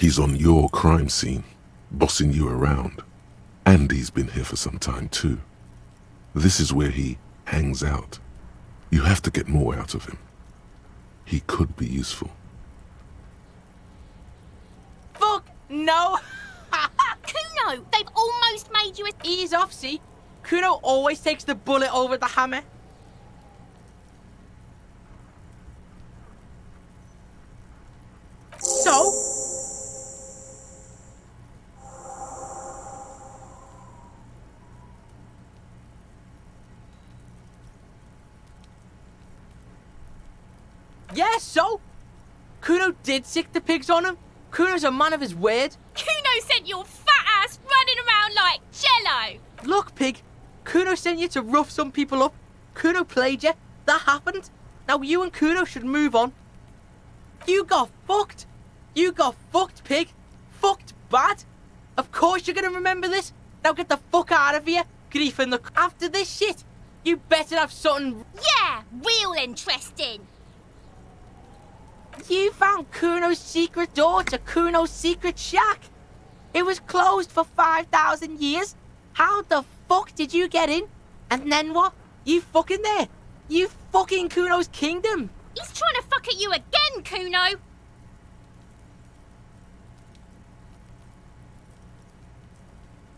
He's on your crime scene, bossing you around. And he's been here for some time too. This is where he hangs out. You have to get more out of him. He could be useful. Fuck no! Kuno, they've almost made you a... Ease off, see? Kuno always takes the bullet over the hammer. So? Yeah, so? Kuno did sick the pigs on him. Kuno's a man of his word. Kuno sent your fat ass running around like jello. Look, pig. Kuno sent you to rough some people up. Kuno played you. That happened. Now you and Kuno should move on. You got fucked. You got fucked, pig. Fucked bad. Of course you're gonna remember this. Now get the fuck out of here. Grief in the... After this shit, you better have something... Yeah, real interesting. You found Kuno's secret door to Kuno's secret shack. It was closed for 5,000 years. How the fuck did you get in? And then what? You fucking there. You fucking Kuno's kingdom. He's trying to fuck at you again, Kuno.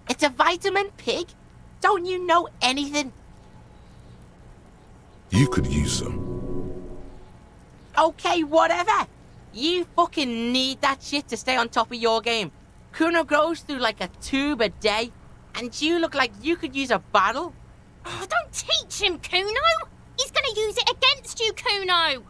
It's a vitamin, pig. Don't you know anything? You could use some. Okay, whatever. You fucking need that shit to stay on top of your game. Kuno goes through like a tube a day, and you look like you could use a battle. Oh, don't teach him, Kuno. He's gonna use it against you, Kuno.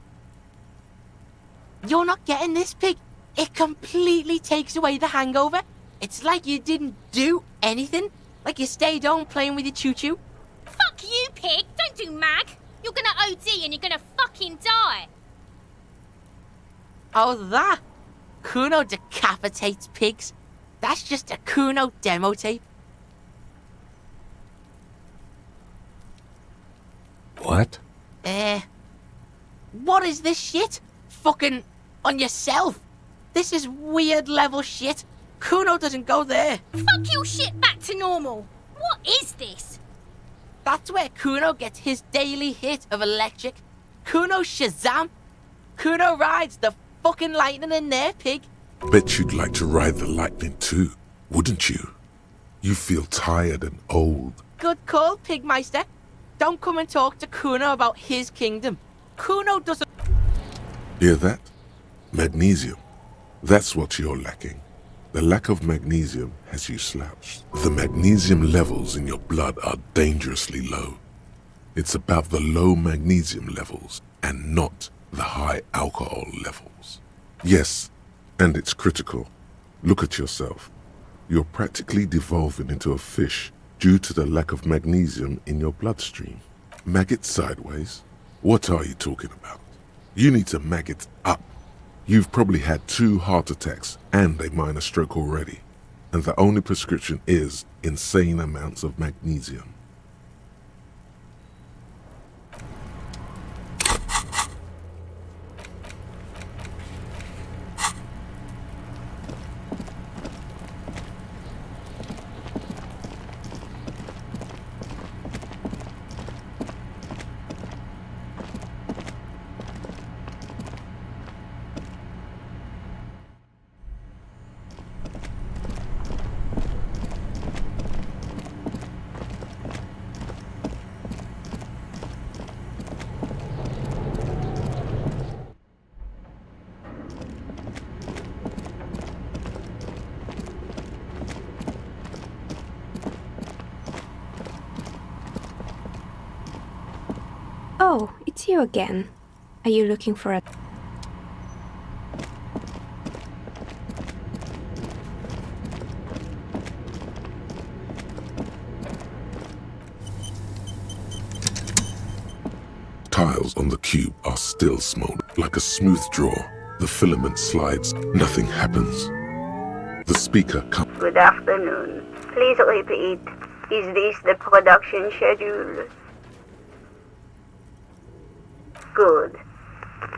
You're not getting this, pig. It completely takes away the hangover. It's like you didn't do anything. Like you stayed home playing with your choo-choo. Fuck you, pig. Don't do mag. You're gonna OD and you're gonna fucking die. Oh, that? Kuno decapitates pigs. That's just a Kuno demo tape. What? What is this shit? Fucking on yourself. This is weird level shit. Kuno doesn't go there. Fuck your shit back to normal. What is this? That's where Kuno gets his daily hit of electric. Kuno Shazam. Kuno rides the fucking lightning in there, pig. Bet you'd like to ride the lightning too, wouldn't you? You feel tired and old. Good call, Pigmeister. Don't come and talk to Kuno about his kingdom. Kuno doesn't... Hear that? Magnesium. That's what you're lacking. The lack of magnesium has you slouched. The magnesium levels in your blood are dangerously low. It's about the low magnesium levels and not the high alcohol levels. Yes, and it's critical. Look at yourself. You're practically devolving into a fish due to the lack of magnesium in your bloodstream. Maggot sideways? What are you talking about? You need to maggot up. You've probably had 2 heart attacks and a minor stroke already, and the only prescription is insane amounts of magnesium. Oh, it's you again. Are you looking for a... Tiles on the cube are still smooth, like a smooth draw. The filament slides, nothing happens. The speaker comes. Good afternoon. Please repeat. Is this the production schedule? Good.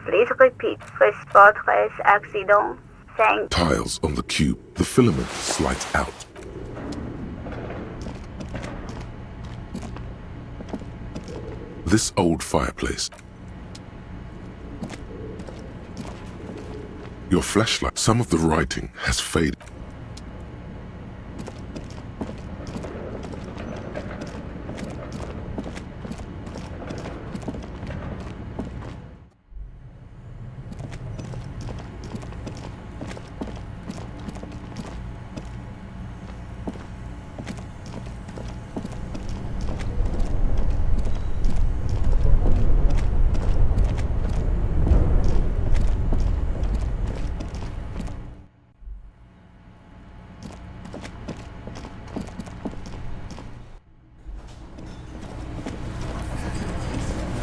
Please repeat. Transportres accident. Thank Tiles on the cube. The filament slides out. This old fireplace. Your flashlight. Some of the writing has faded.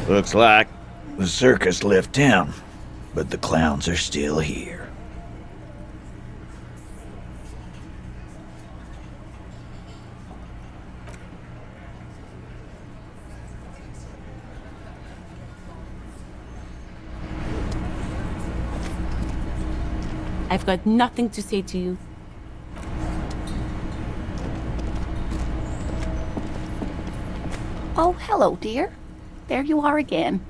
Looks like the circus left town, but the clowns are still here. I've got nothing to say to you. Oh, hello, dear. There you are again.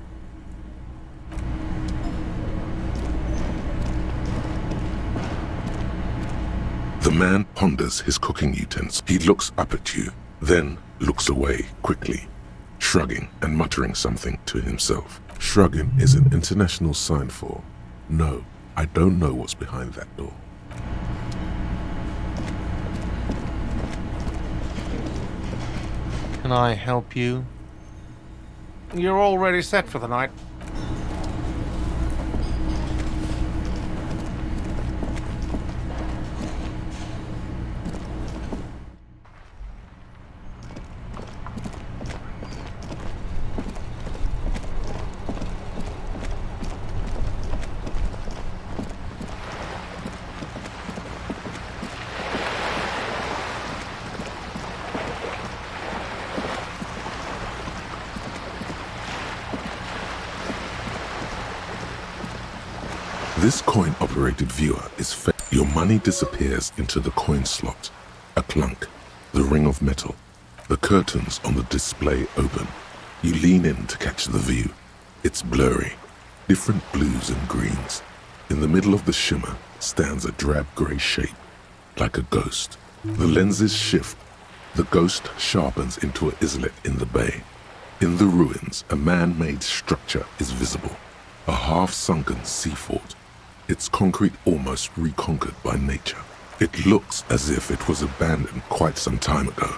The man ponders his cooking utensils. He looks up at you, then looks away quickly, shrugging and muttering something to himself. Shrugging is an international sign for, no, I don't know what's behind that door. Can I help you? You're already set for the night. This coin-operated viewer is your money disappears into the coin slot. A clunk, the ring of metal. The curtains on the display open. You lean in to catch the view. It's blurry, different blues and greens. In the middle of the shimmer stands a drab grey shape, like a ghost. The lenses shift. The ghost sharpens into an islet in the bay. In the ruins, a man-made structure is visible. A half-sunken sea fort. Its concrete almost reconquered by nature. It looks as if it was abandoned quite some time ago.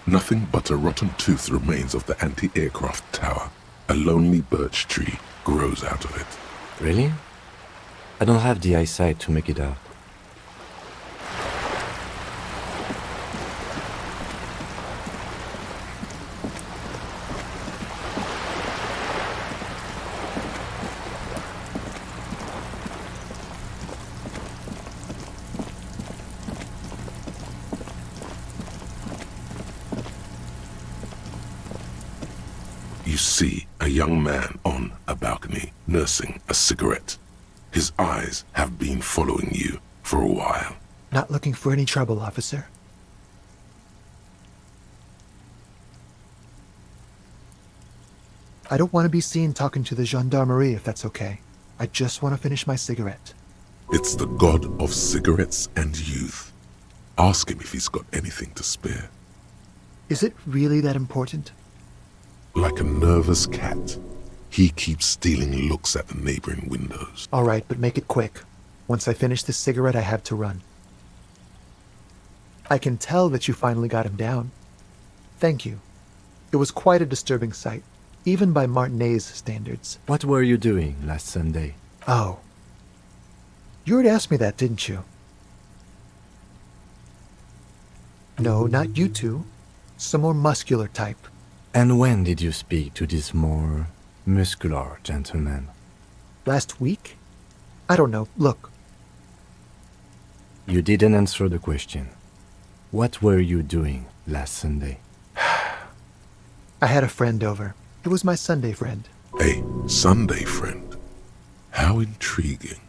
Nothing but a rotten tooth remains of the anti-aircraft tower. A lonely birch tree grows out of it. Really? I don't have the eyesight to make it out. You see a young man on a balcony nursing a cigarette. His eyes have been following you for a while. Not looking for any trouble, officer. I don't want to be seen talking to the gendarmerie if that's okay. I just want to finish my cigarette. It's the god of cigarettes and youth. Ask him if he's got anything to spare. Is it really that important? Like a nervous cat, he keeps stealing looks at the neighboring windows. All right, but make it quick. Once I finish this cigarette, I have to run. I can tell that you finally got him down. Thank you. It was quite a disturbing sight, even by Martinet's standards. What were you doing last Sunday? Oh. You already asked me that, didn't you? No, not you two. Some more muscular type. And when did you speak to this more muscular gentleman? Last week? I don't know. Look. You didn't answer the question. What were you doing last Sunday? I had a friend over. It was my Sunday friend. A Sunday friend. How intriguing.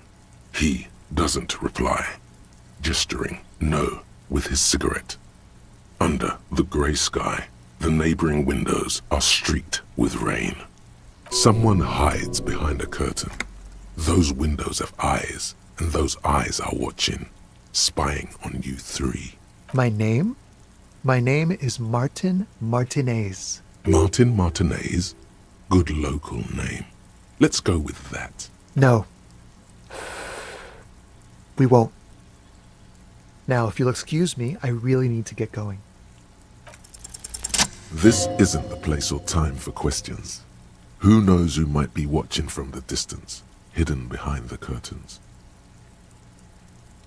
He doesn't reply, gesturing no with his cigarette. Under the grey sky, the neighboring windows are streaked with rain. Someone hides behind a curtain. Those windows have eyes, and those eyes are watching, spying on you three. My name? My name is Martin Martinez. Martin Martinez? Good local name. Let's go with that. No. We won't. Now, if you'll excuse me, I really need to get going. This isn't the place or time for questions. Who knows who might be watching from the distance, hidden behind the curtains?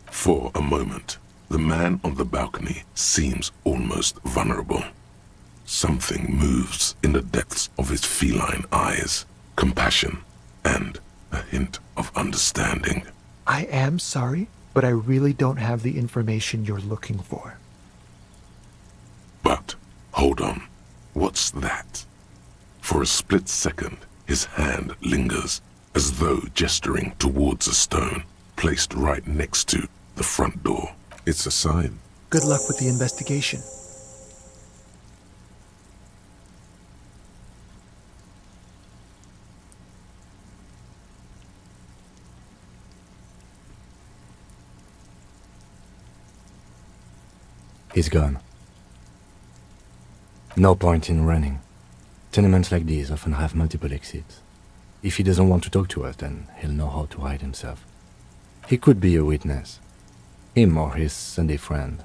For a moment, the man on the balcony seems almost vulnerable. Something moves in the depths of his feline eyes, compassion and a hint of understanding. I am sorry, but I really don't have the information you're looking for. But, hold on, what's that? For a split second, his hand lingers, as though gesturing towards a stone placed right next to the front door. It's a sign. Good luck with the investigation. He's gone. No point in running. Tenements like these often have multiple exits. If he doesn't want to talk to us, then he'll know how to hide himself. He could be a witness. Him or his Sunday friend.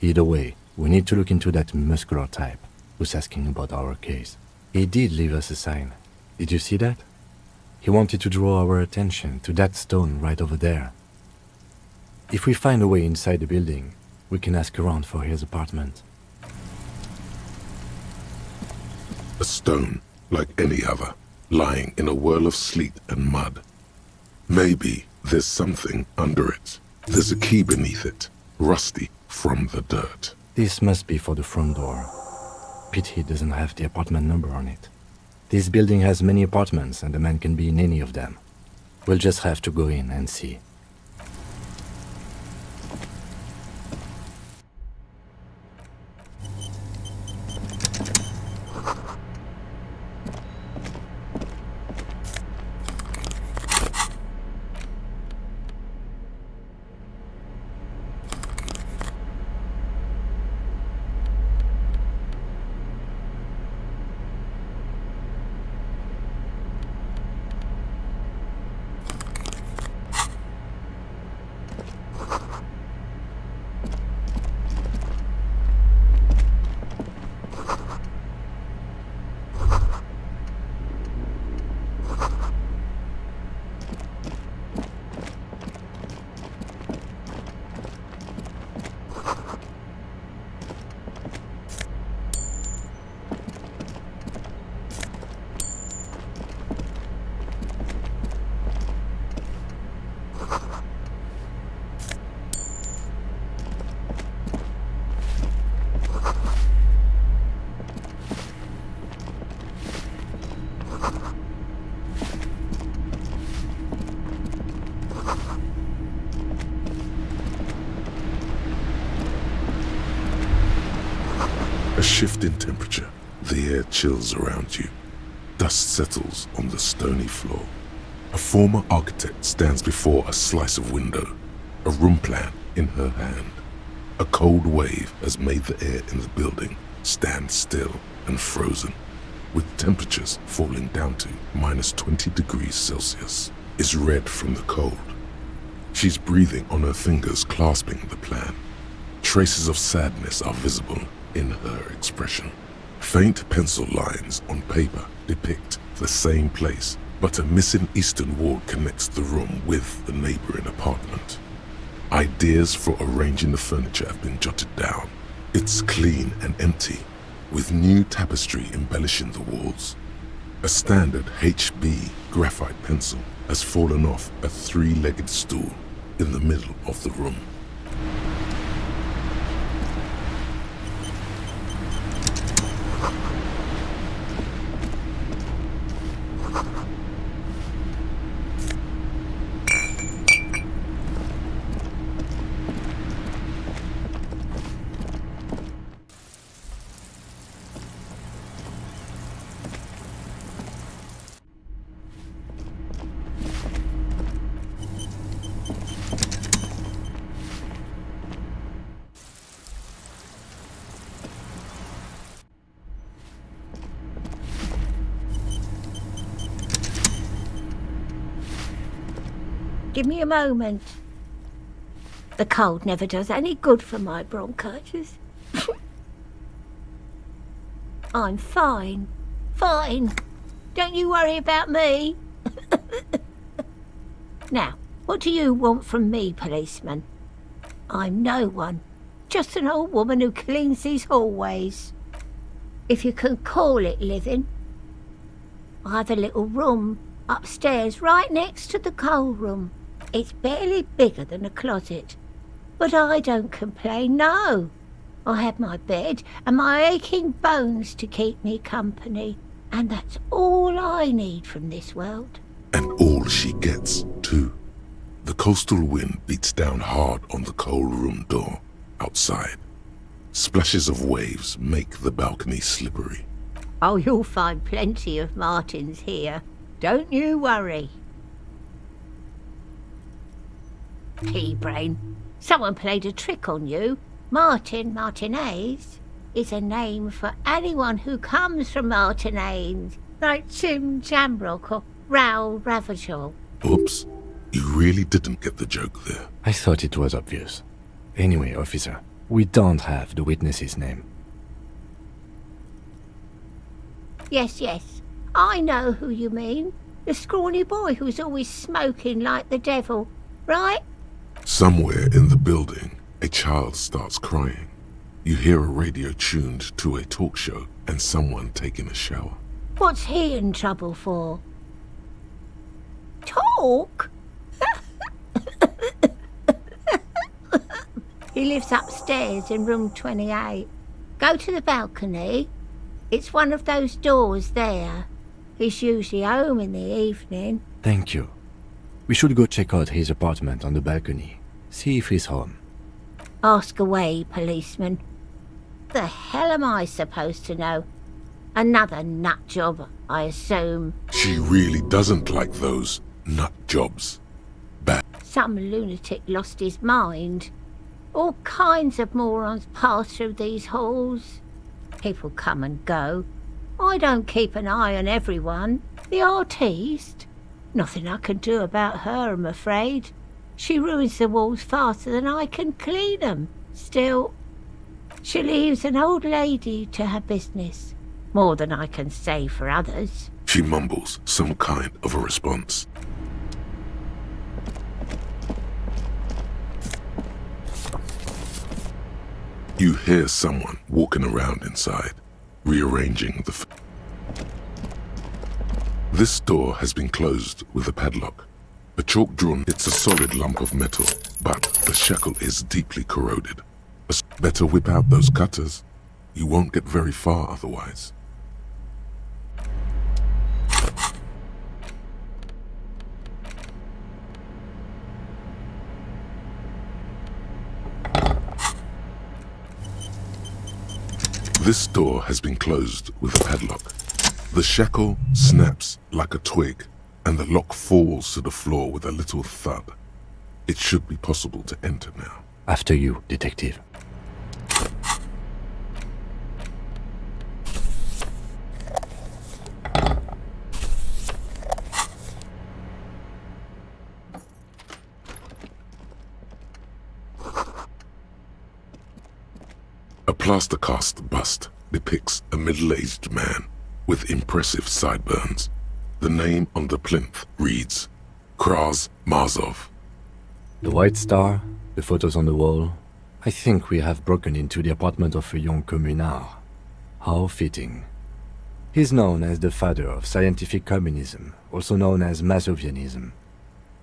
Either way, we need to look into that muscular type who's asking about our case. He did leave us a sign. Did you see that? He wanted to draw our attention to that stone right over there. If we find a way inside the building, we can ask around for his apartment. A stone, like any other, lying in a whirl of sleet and mud. Maybe there's something under it. There's a key beneath it, rusty from the dirt. This must be for the front door. Pity it doesn't have the apartment number on it. This building has many apartments and the man can be in any of them. We'll just have to go in and see. A shift in temperature. The air chills around you. Dust settles on the stony floor. A former architect stands before a slice of window, a room plan in her hand. A cold wave has made the air in the building stand still and frozen, with temperatures falling down to -20 degrees Celsius. Is red from the cold. She's breathing on her fingers, clasping the plan. Traces of sadness are visible in her expression. Faint pencil lines on paper depict the same place, but a missing eastern wall connects the room with the neighboring apartment. Ideas for arranging the furniture have been jotted down. It's clean and empty, with new tapestry embellishing the walls. A standard HB graphite pencil has fallen off a three-legged stool in the middle of the room. Give me a moment. The cold never does any good for my bronchitis. I'm fine. Fine. Don't you worry about me. Now, what do you want from me, policeman? I'm no one. Just an old woman who cleans these hallways. If you can call it living. I have a little room upstairs right next to the coal room. It's barely bigger than a closet. But I don't complain, no. I have my bed and my aching bones to keep me company. And that's all I need from this world. And all she gets, too. The coastal wind beats down hard on the coal room door outside. Splashes of waves make the balcony slippery. Oh, you'll find plenty of Martins here. Don't you worry. Pea-brain, someone played a trick on you. Martinez is a name for anyone who comes from Martinez, like Jim Jamrock or Raoul Ravachol. Oops, you really didn't get the joke there. I thought it was obvious. Anyway, officer, we don't have the witness's name. Yes, I know who you mean. The scrawny boy who's always smoking like the devil, right? Somewhere in the building, a child starts crying. You hear a radio tuned to a talk show and someone taking a shower. What's he in trouble for? Talk? He lives upstairs in room 28. Go to the balcony. It's one of those doors there. He's usually home in the evening. Thank you. We should go check out his apartment on the balcony. See if he's home. Ask away, policeman. The hell am I supposed to know? Another nut job, I assume. She really doesn't like those nut jobs. Bad. Some lunatic lost his mind. All kinds of morons pass through these halls. People come and go. I don't keep an eye on everyone. The artiste. Nothing I can do about her, I'm afraid. She ruins the walls faster than I can clean them. Still, she leaves an old lady to her business. More than I can say for others. She mumbles some kind of a response. You hear someone walking around inside, rearranging the... This door has been closed with a padlock. A chalk drawn, it's a solid lump of metal, but the shackle is deeply corroded. Better whip out those cutters. You won't get very far otherwise. This door has been closed with a padlock. The shackle snaps like a twig, and the lock falls to the floor with a little thud. It should be possible to enter now. After you, detective. A plaster cast bust depicts a middle-aged man with impressive sideburns. The name on the plinth reads Kraz Marzov. The White Star, the photos on the wall. I think we have broken into the apartment of a young communard. How fitting. He's known as the father of scientific communism, also known as Mazovianism.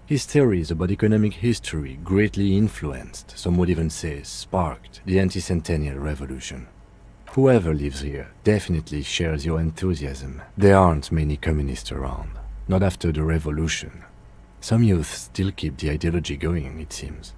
His theories about economic history greatly influenced, some would even say sparked, the anti-centennial revolution. Whoever lives here definitely shares your enthusiasm. There aren't many communists around, not after the revolution. Some youth still keep the ideology going, it seems.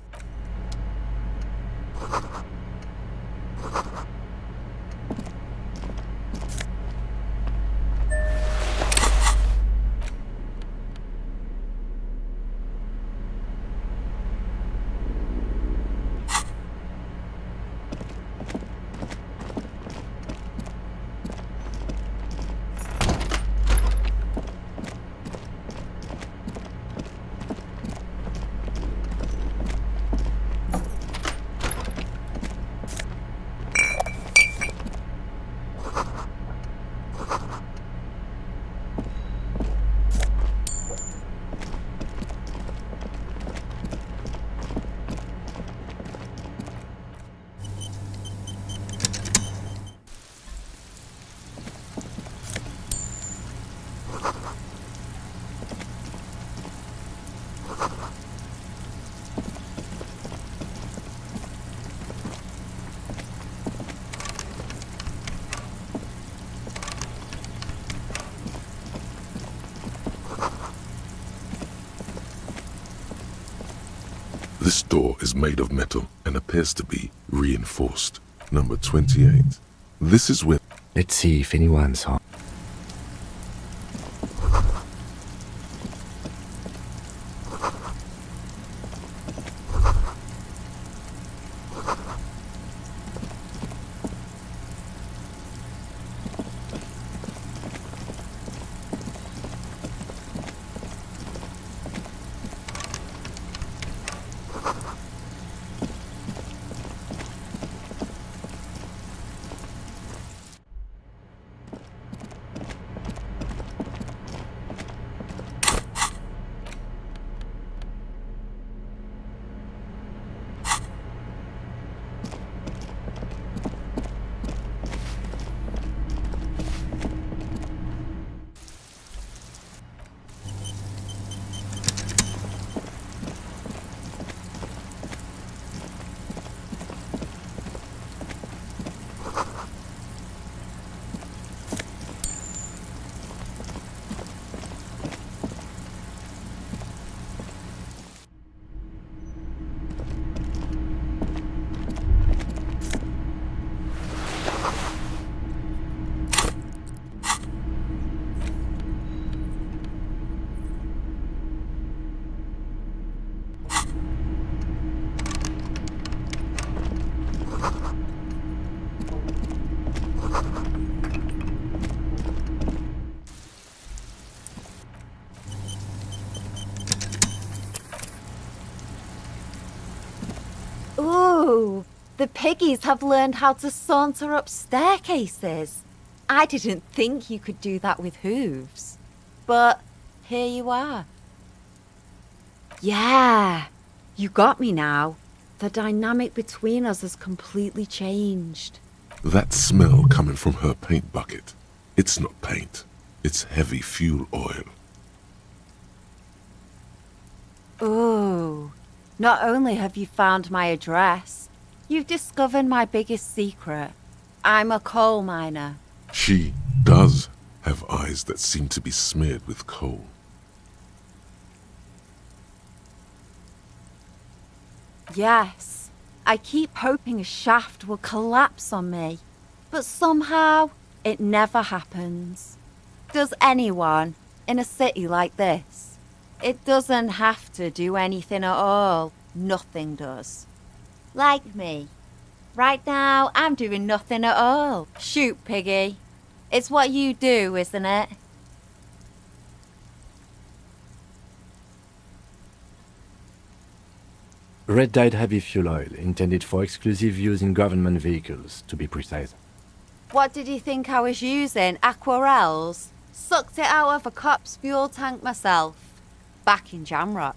This door is made of metal and appears to be reinforced. Number 28. This is where... Let's see if anyone's home. Ooh, the piggies have learned how to saunter up staircases. I didn't think you could do that with hooves. But here you are. Yeah, you got me now. The dynamic between us has completely changed. That smell coming from her paint bucket. It's not paint. It's heavy fuel oil. Ooh, not only have you found my address, you've discovered my biggest secret. I'm a coal miner. She does have eyes that seem to be smeared with coal. Yes, I keep hoping a shaft will collapse on me, but somehow it never happens. Does anyone in a city like this? It doesn't have to do anything at all. Nothing does. Like me. Right now, I'm doing nothing at all. Shoot, Piggy. It's what you do, isn't it? Red-dyed heavy fuel oil, intended for exclusive use in government vehicles, to be precise. What did you think I was using? Aquarels? Sucked it out of a cop's fuel tank myself. Back in Jamrock.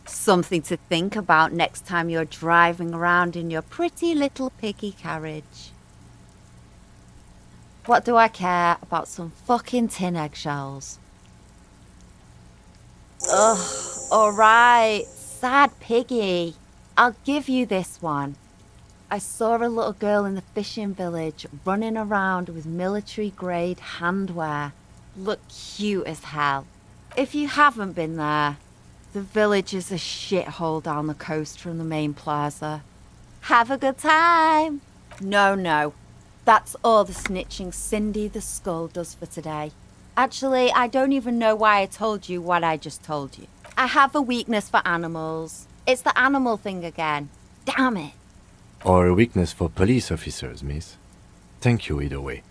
Something to think about next time you're driving around in your pretty little piggy carriage. What do I care about some fucking tin eggshells? Ugh, alright, sad piggy. I'll give you this one. I saw a little girl in the fishing village running around with military-grade handwear. Look cute as hell. If you haven't been there, the village is a shithole down the coast from the main plaza. Have a good time. No. That's all the snitching Cindy the Skull does for today. Actually, I don't even know why I told you what I just told you. I have a weakness for animals. It's the animal thing again. Damn it. Or a weakness for police officers, miss. Thank you either way.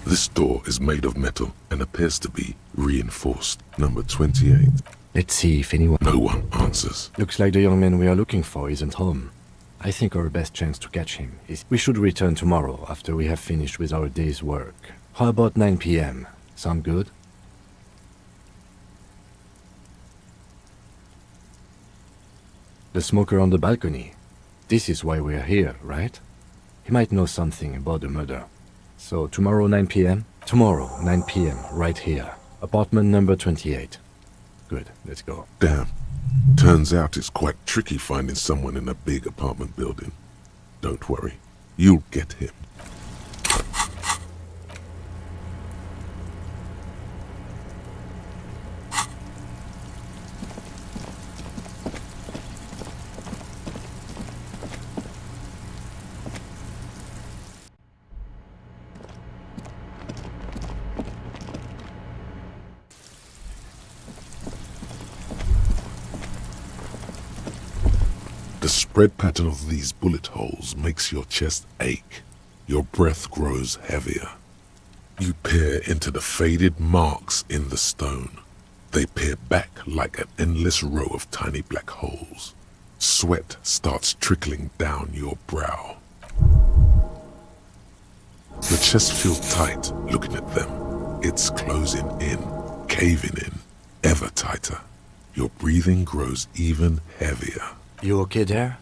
This door is made of metal and appears to be reinforced. Number 28. Let's see if anyone... No one answers. Looks like the young man we are looking for isn't home. I think our best chance to catch him is we should return tomorrow after we have finished with our day's work. How about 9 p.m.? Sound good? The smoker on the balcony. This is why we're here, right? He might know something about the murder. So tomorrow 9 p.m.? Tomorrow 9 p.m. right here. Apartment number 28. Good, let's go. Damn. Turns out it's quite tricky finding someone in a big apartment building. Don't worry. You'll get him. The spread pattern of these bullet holes makes your chest ache. Your breath grows heavier. You peer into the faded marks in the stone. They peer back like an endless row of tiny black holes. Sweat starts trickling down your brow. Your chest feels tight looking at them. It's closing in, caving in, ever tighter. Your breathing grows even heavier. You okay there?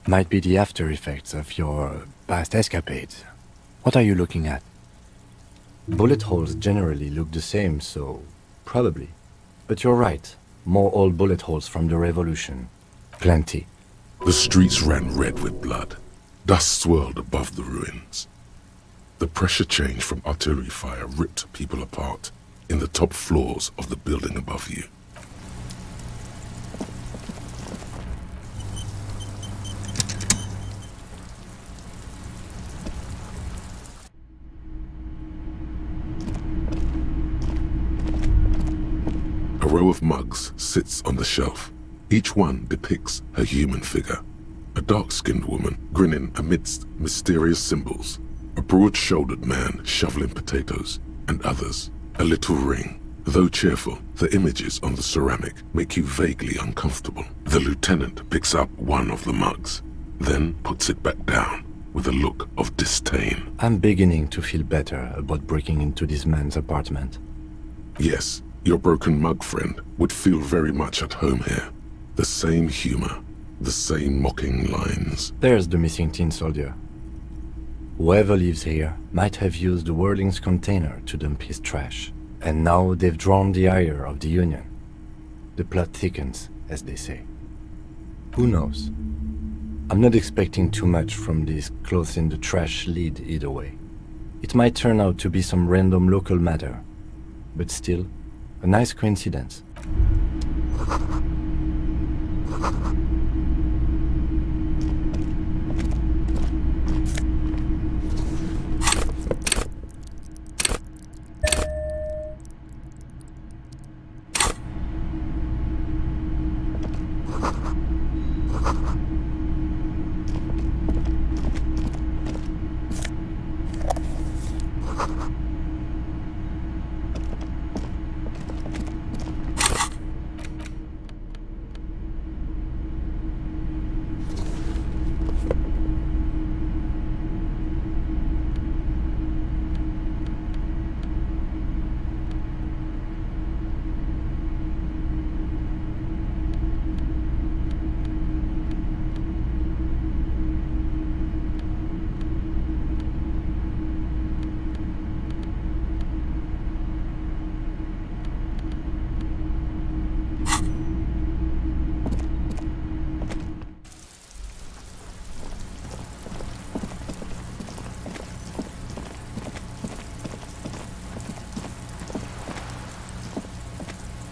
Might be the after effects of your past escapades. What are you looking at? Bullet holes generally look the same, so probably. But you're right. More old bullet holes from the revolution. Plenty. The streets ran red with blood. Dust swirled above the ruins. The pressure change from artillery fire ripped people apart in the top floors of the building above you. A row of mugs sits on the shelf. Each one depicts a human figure. A dark-skinned woman grinning amidst mysterious symbols. A broad-shouldered man shoveling potatoes, and others. A little ring. Though cheerful, the images on the ceramic make you vaguely uncomfortable. The lieutenant picks up one of the mugs, then puts it back down with a look of disdain. I'm beginning to feel better about breaking into this man's apartment. Yes, your broken mug friend would feel very much at home here. The same humor, the same mocking lines. There's the missing tin soldier. Whoever lives here might have used the Whirling's container to dump his trash. And now they've drawn the ire of the Union. The plot thickens, as they say. Who knows? I'm not expecting too much from this clothes in the trash lead either way. It might turn out to be some random local matter, but still, a nice coincidence.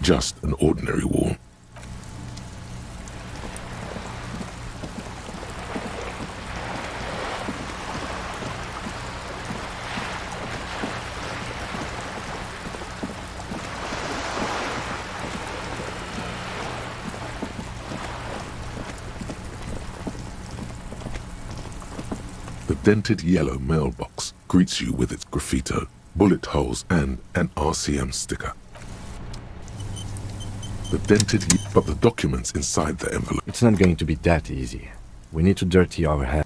Just an ordinary wall. The dented yellow mailbox greets you with its graffito, bullet holes, and an RCM sticker. But the documents inside the envelope. It's not going to be that easy. We need to dirty our hands.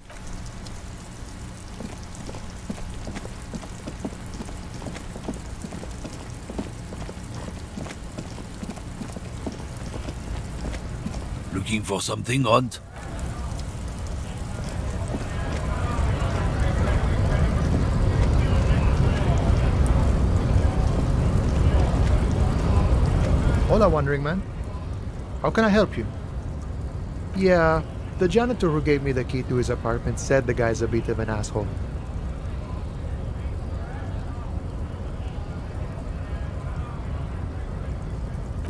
looking for something odd? Hola, Wandering Man. How can I help you? Yeah, the janitor who gave me the key to his apartment said the guy's a bit of an asshole.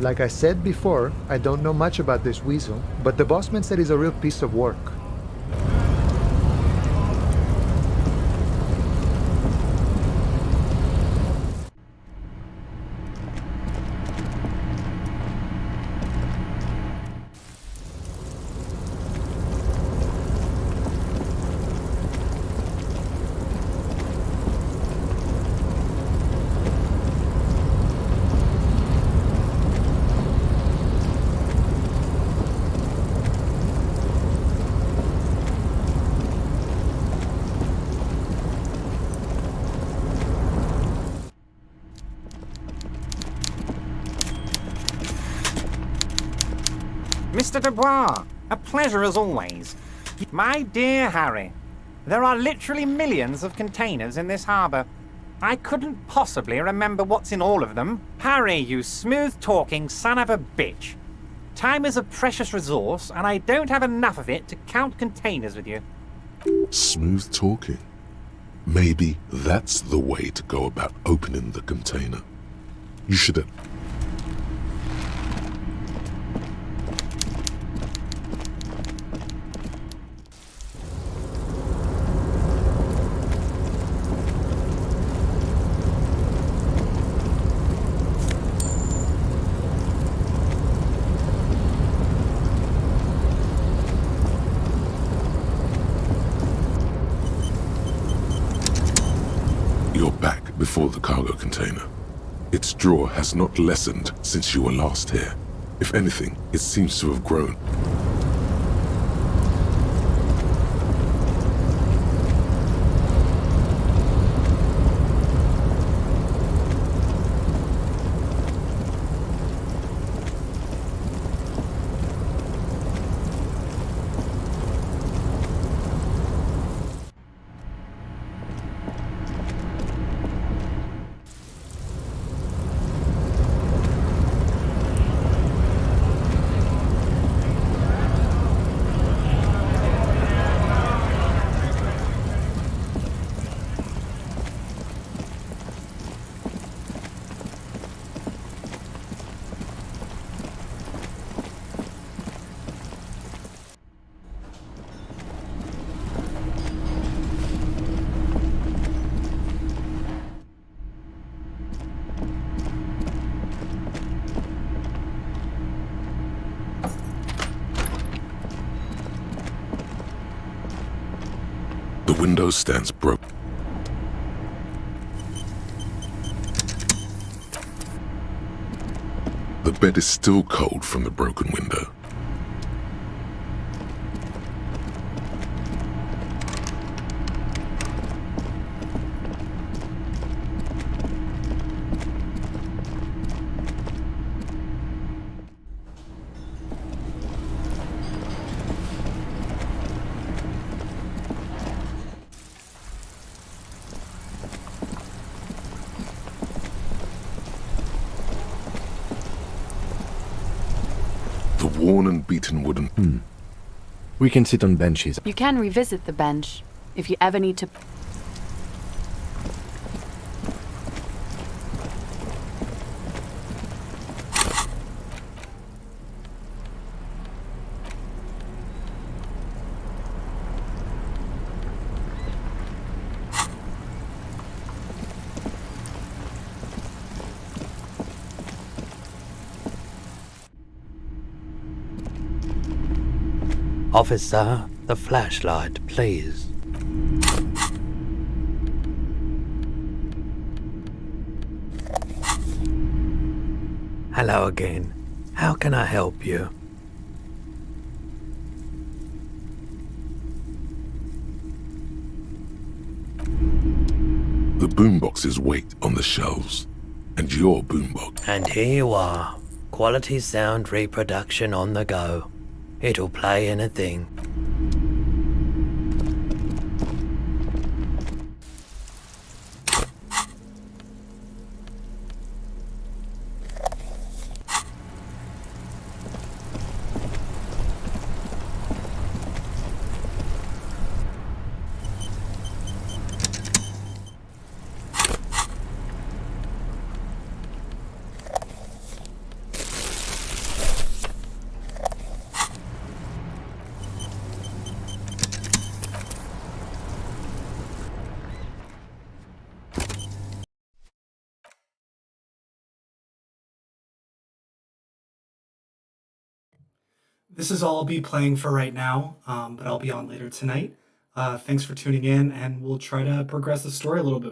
Like I said before, I don't know much about this weasel, but the bossman said he's a real piece of work. Mr. Dubois, a pleasure as always. My dear Harry, there are literally millions of containers in this harbour. I couldn't possibly remember what's in all of them. Harry, you smooth-talking son of a bitch. Time is a precious resource, and I don't have enough of it to count containers with you. Smooth talking. Maybe that's the way to go about opening the container. You should have... before the cargo container. Its drawer has not lessened since you were last here. If anything, it seems to have grown. The window stands broken. The bed is still cold from the broken window. Worn and beaten wooden... We can sit on benches. You can revisit the bench if you ever need to... Officer, the flashlight, please. Hello again. How can I help you? The boomboxes wait on the shelves, and your boombox. And here you are. Quality sound reproduction on the go. It'll play in a thing. This is all I'll be playing for right now, but I'll be on later tonight. Thanks for tuning in, and we'll try to progress the story a little bit